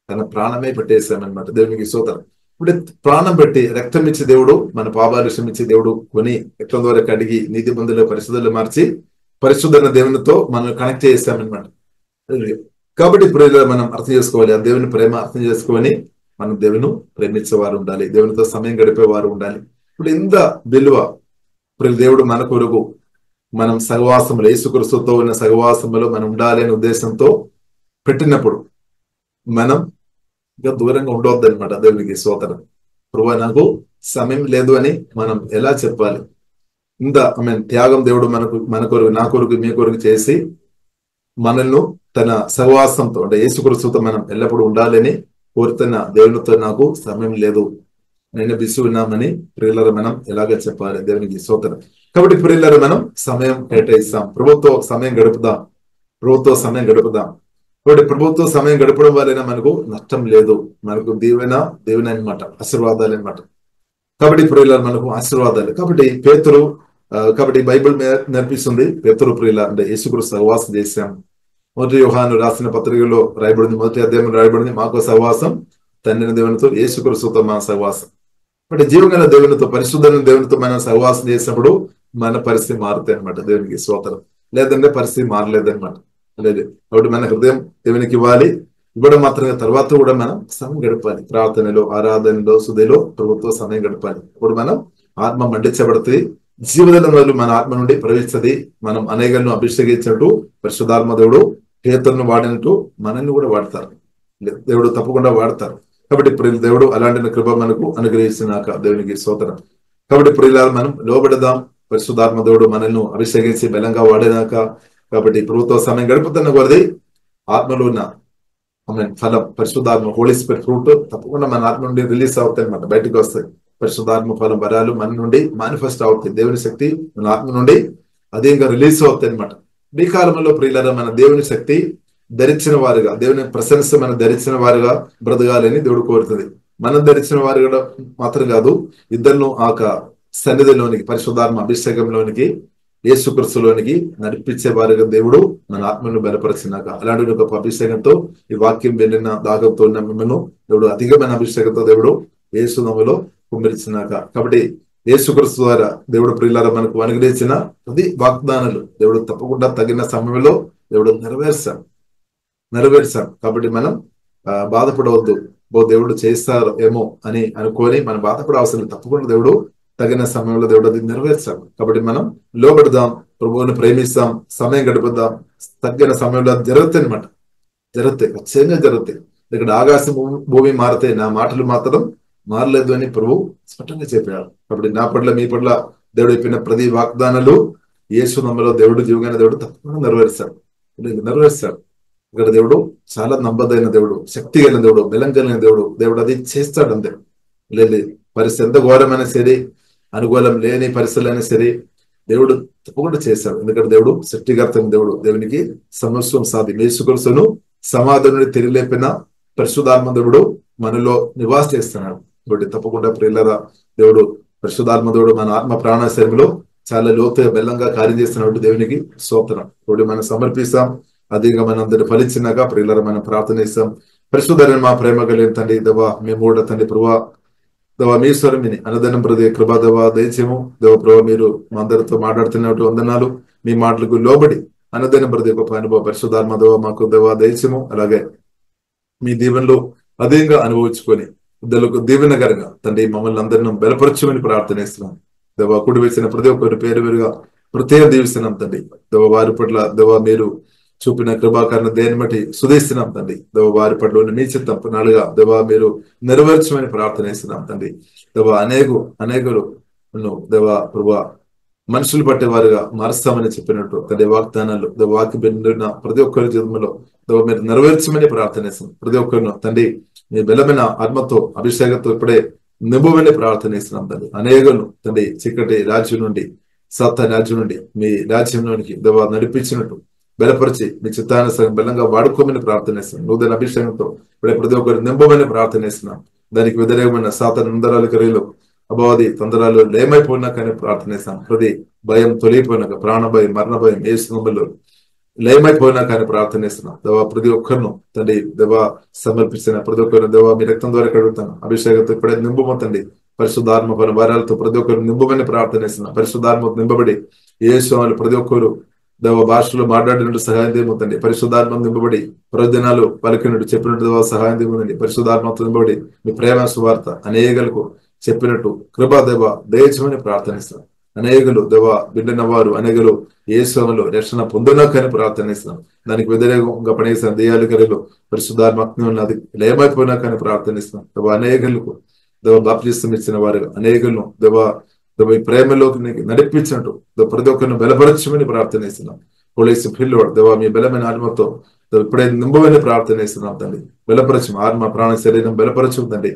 తన ప్రాణమే పెట్టేశామన్నమాట. దేవునికి స్తోత్రం. ఇప్పుడు ప్రాణం పెట్టి రక్తం ఇచ్చి దేవుడు మన పాపాలు క్షమించి దేవుడు కొని రక్తం ద్వారా కడిగి నీతి బంధువులు పరిశుద్ధులు మార్చి పరిశుద్ధమైన దేవునితో మనం కనెక్ట్ చేసామన్నమాట. కాబట్టి ఇప్పుడు మనం అర్థం చేసుకోవాలి, ఆ దేవుని ప్రేమ అర్థం చేసుకొని మనం దేవుని ప్రేమించేవారు ఉండాలి, దేవునితో సమయం గడిపేవారు ఉండాలి. ఇప్పుడు ఇంత విలువ ఇప్పుడు దేవుడు మన కొరకు మనం సహవాసంలో, యేసుక్రీస్తుతో ఉన్న సహవాసంలో మనం ఉండాలి అనే ఉద్దేశంతో పెట్టినప్పుడు మనం ఇంకా దూరంగా ఉండవద్దు అనమాట. దేవునికి స్తోత్రం. ప్రభువా నాకు సమయం లేదు అని మనం ఎలా చెప్పాలి? ఇంత త్యాగం దేవుడు మన కొరకు, నా కొరకు, మీ కొరకు చేసి మనల్ని తన సహవాసంతో, అంటే యేసుక్రీస్తుతో మనం ఎల్లప్పుడూ ఉండాలని కోరుతున్న దేవునితో నాకు సమయం లేదు, నేను బిజీ ఉన్నామని ప్రియులారా మనం ఎలాగ చెప్పాలి? దేవునికి స్తోత్రం. కాబట్టి ప్రియులారా మనం సమయం కేటాయిస్తాం, ప్రభుత్వ సమయం గడుపుదాం. కాబట్టి ప్రభుత్వ సమయం గడపడం వల్ల మనకు నష్టం లేదు, మనకు దేవుని అనమాట, ఆశీర్వాదాలు అనమాట. కాబట్టి ప్రియులారా మనకు ఆశీర్వాదాలు. కాబట్టి బైబిల్ నేర్పిస్తుంది, పేతురు ప్రియుల అంటే యేసుక్రీస్తు సహవాసం చేశాం. మొదటి యోహాను రాసిన పత్రికలో రాయబడింది, మొదటి అధ్యాయం రాయబడింది, మాకు సహవాసం తండ్రి దేవునితో, యేసుక్రీస్తుతో మన సహవాసం. అంటే జీవగల దేవునితో, పరిశుద్ధమైన దేవునితో మనం సహవాసం చేసినప్పుడు మన పరిస్థితి మారుతాయి అనమాట. దేవునికి స్తోత్రం. లేదంటే పరిస్థితి మారలేదన్నమాట. లేదు. కాబట్టి మన హృదయం దేవునికి ఇవ్వడం మాత్రమే, తర్వాత కూడా మనం సమయం గడపాలి. ప్రార్థనలో, ఆరాధనలో, సుధిలో ప్రభుత్వ సమయం గడపాలి. ఇప్పుడు మనం ఆత్మ మండించబడుతుంది, జీవనంలో మన ఆత్మ నుండి ప్రవేశిస్తుంది. మనం అనేకలను అభిషేకించినట్టు పరిశుద్ధాత్మ దేవుడు పేతురును వాడినట్టు మనల్ని కూడా వాడతారు, దేవుడు తప్పకుండా వాడతారు. కాబట్టి ప్రియుల దేవుడు అలాంటి కృప మనకు అనుగ్రహిస్తున్నాక దేవునికి స్తోత్రం. కాబట్టి ప్రియులారా మనం లోబడదాం. పరిశుద్ధాత్మ దేవుడు మనల్ని అభిషేకించి బలంగా వాడినాక, కాబట్టి ప్రభుత్వ సమయం గడుపుతున్న కొద్దీ ఆత్మలో ఉన్న ఫలం, పరిశుద్ధాత్మ హోలీ స్పిరిట్ ఫ్రూట్ తప్పకుండా మన ఆత్మ నుండి రిలీజ్ అవుతాయి అనమాట, బయటకు వస్తాయి. పరిశుద్ధాత్మ ఫలం వరాలు మన నుండి మేనిఫెస్ట్ అవుతాయి. దేవుని శక్తి మన ఆత్మ నుండి అదేంగా రిలీజ్ అవుతాయి అనమాట. ఈ కాలంలో ప్రియులారా మన దేవుని శక్తి ధరించిన వారుగా, దేవుని ప్రశంస మనం ధరించిన వారుగా బ్రతకాలని దేవుడు కోరుతుంది. మనం ధరించిన వారుగా మాత్రం కాదు, ఇద్దరును ఆ సన్నిధిలోనికి, పరిశుద్ధాత్మ అభిషేకంలోనికి, యేసుక్రీస్తులోనికి నడిపించే వారిగా దేవుడు మన ఆత్మను బలపరిచినాక, అలాంటి ఒక అభిషేకంతో ఈ వాక్యం వెళ్ళిన దాగంతో ఉన్న మిమ్మల్ని దేవుడు అధికమైన అభిషేకంతో దేవుడు యేసునామములో కుమ్మరించినాక, కాబట్టి యేసుక్రీస్తు ద్వారా దేవుడు ప్రియులారా మనకు అనుగ్రహించిన ప్రతి వాగ్దానాలు దేవుడు తప్పకుండా తగిన సమయంలో దేవుడు నెరవేర్చాం. కాబట్టి మనం బాధపడవద్దు, దేవుడు చేస్తారు ఏమో అని అనుకొని మనం బాధపడే అవసరం, తప్పకుండా దేవుడు తగిన సమయంలో దేవుడు అది నెరవేర్చాం. కాబట్టి మనం లోబడదాం, ప్రభువుని ప్రేమిస్తాం, సమయం గడుపుదాం. తగిన సమయంలో అది జరుగుతాయి అనమాట, ఖచ్చితంగా జరుగుతాయి. ఇక్కడ ఆకాశం భూమి మారితే నా మాటలు మాత్రం మారలేదు అని ప్రభు స్పష్టంగా చెప్పారు. కాబట్టి నా పట్ల మీ పట్ల దేవుడు చెప్పిన ప్రతి వాగ్దానాలు యేసు నామములో దేవుడు జీవమైన దేవుడు తప్పకుండా నెరవేరుస్తాడు. ఇక్కడ దేవుడు చాలా నమ్మదైన దేవుడు, శక్తి కలిగిన దేవుడు, బలం కలిగిన దేవుడు. దేవుడు అది చేస్తాడు అంతే. లేదు పరిస్థితి ఎంత ఘోరమైనా సరే, అనుకూలం లేని పరిస్థితులైనా సరే దేవుడు తప్పకుండా చేస్తాడు. ఎందుకంటే దేవుడు సృష్టికర్త దేవుడు. దేవునికి సమస్తం సాధ్యం. యేసుక్రీస్తును సమాధి నుండి తిరిగి లేపిన పరిశుద్ధాత్మ దేవుడు మనలో నివాస చేస్తున్నాడు. కాబట్టి తప్పకుండా ప్రియులారా, దేవుడు పరిశుద్ధాత్మ దేవుడు మన ఆత్మ ప్రాణ శరీరంలో చాలా లోతుగా బెల్లంగా కార్యం చేస్తున్నట్టు దేవునికి స్తోత్రం. ఇప్పుడు మనం సమర్పిస్తాం. అదిగా మనందరిని ఫలించినాక ప్రియులారా మనం ప్రార్థన చేస్తాం. పరిశుద్ధమైన మా ప్రేమ కలిగిన తండ్రి దేవా, మేము కూడా తండ్రి ప్రభా దేవా మీ స్వరమిని అనుదినం ప్రతి కృపా దేవా దయచేము. దేవ ప్రభా మీరు మా అందరితో మాట్లాడుతున్నట్టు వందనాలు. మీ మాటలకు లోబడి అనుదినం ప్రతి గొప్ప అనుభవ పరిశుద్ధాత్మ దేవా మాకు దేవా దయచేము. అలాగే మీ దీవెనలో అధికంగా అనుభవించుకొని ఇద్దరులకు దీవెనకరంగా తండ్రి మమ్మల్ని అందరినీ బలపరచమని ప్రార్థనిస్తున్నాం. దేవా కుడి వేసిన ప్రతి ఒక్కరి పేరు పేరుగా ప్రత్యేక దీవిస్తున్నాం తండ్రి. దేవ వారి పట్ల దేవా మీరు చూపిన కృపాకరణ దేని బట్టి సుధిస్తున్నాం తండ్రి. దేవ వారి పట్ల మీ చిత్తం నాలుగా దేవా మీరు నెరవేర్చమని ప్రార్థనిస్తున్నాం తండ్రి. దేవ అనేకులు దేవా ప్రభా మనుషులు పట్టేవారుగా మారుస్తామని చెప్పినట్టు తండ్రి వాగ్దానాలు వాక్య బిడ్డ ప్రతి ఒక్కరి జీవితంలో మీరు నెరవేర్చమని ప్రార్థనిస్తున్నాం. ప్రతి ఒక్కరిను తండ్రి మీ బలమైన ఆత్మతో అభిషేకంతో ఇప్పుడే నింపమని ప్రార్థనిస్తున్నాం తండ్రి. అనేకులను తండ్రి చీకటి రాజ్యం నుండి సత్త రాజ్యం నుండి మీ రాజ్యంలోనికి దేవా నడిపించినట్టు బలపరిచి మీ చిత్తానుసారం బలంగా వాడుకోమని ప్రార్థనిస్తున్నాం. నూతన అభిషేకంతో ఇప్పుడే ప్రతి ఒక్కరు నింపమని ప్రార్థనిస్తున్నాం. దానికి వ్యతిరేకమైన సాతాను నందరాల క్రియలు అబాది తొందరలు లేమైపోయినా కానీ ప్రార్థనిస్తాం. ప్రతి భయం తొలిగిపోయినాక ప్రాణ భయం మరణ భయం ఏ సంబంధంలో లేమైపోయినా కానీ ప్రార్థనిస్తున్నాం. దేవా ప్రతి ఒక్కరిను తండ్రి దేవా సమర్పించిన ప్రతి ఒక్కరిని దేవా మీ రక్తం ద్వారా కడుగుతాను. అభిషేకంతో ఇప్పుడే నింపమంతండి. పరిశుద్ధాత్మ పలు వారాలతో ప్రతి ఒక్కరు నింపమని ప్రార్థనిస్తున్నాం. పరిశుద్ధాత్మ నింపబడి యేసు ప్రతి ఒక్కరు దేవ భాషలో మాట్లాడినట్టు సహాయం చేయబోతండి. పరిశుద్ధాత్మ నింపబడి ప్రవచనాలు పలికినట్టు చెప్పినట్టు దేవ సహాయం చేయబోతండి. పరిశుద్ధాత్మతో నింపబడి మీ ప్రేమ సువార్త అనేకలకు చెప్పినట్టు కృపా దేవ దయచేయమని ప్రార్థనిస్తాం. అనేకులు దేవ బిడ్డన వారు అనేకులు యేసులో రక్షణ పొందునకని ప్రార్థనిస్తున్నాం. దానికి వ్యతిరేకంగా పనిచేసిన దెయ్యాలు కరెలు పరిశుద్ధాత్మ ఉన్నది లేమైపోయినా కానీ ప్రార్థనిస్తున్నాం. దేవ అనేకులకు దేవ బాప్తిస్తం ఇచ్చిన వారు అనేకులను దేవ దేవ ఈ ప్రేమలోకి నడిపించినట్టు ప్రతి ఒక్కరిని బలపరచమని ప్రార్థనిస్తున్నాం. పోలీసు పిల్లోడు దేవ మీ బలమైన ఆత్మతో ఇప్పుడే నింపమని ప్రార్థనిస్తున్నాం తండ్రి. బలపరచం ఆత్మ ప్రాణ శరీరం బలపరచం తండ్రి.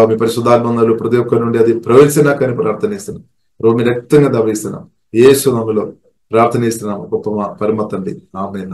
మీ పరిశుద్ధాత్మలు ప్రతి ఒక్కరి నుండి అది ప్రవేశినాకని ప్రార్థనిస్తున్నాం. మీ రక్తంగా దవిస్తున్నాం. యేసు నామములో ప్రార్థనిస్తున్నాం. గొప్ప పరమ తండ్రి. ఆమేన్.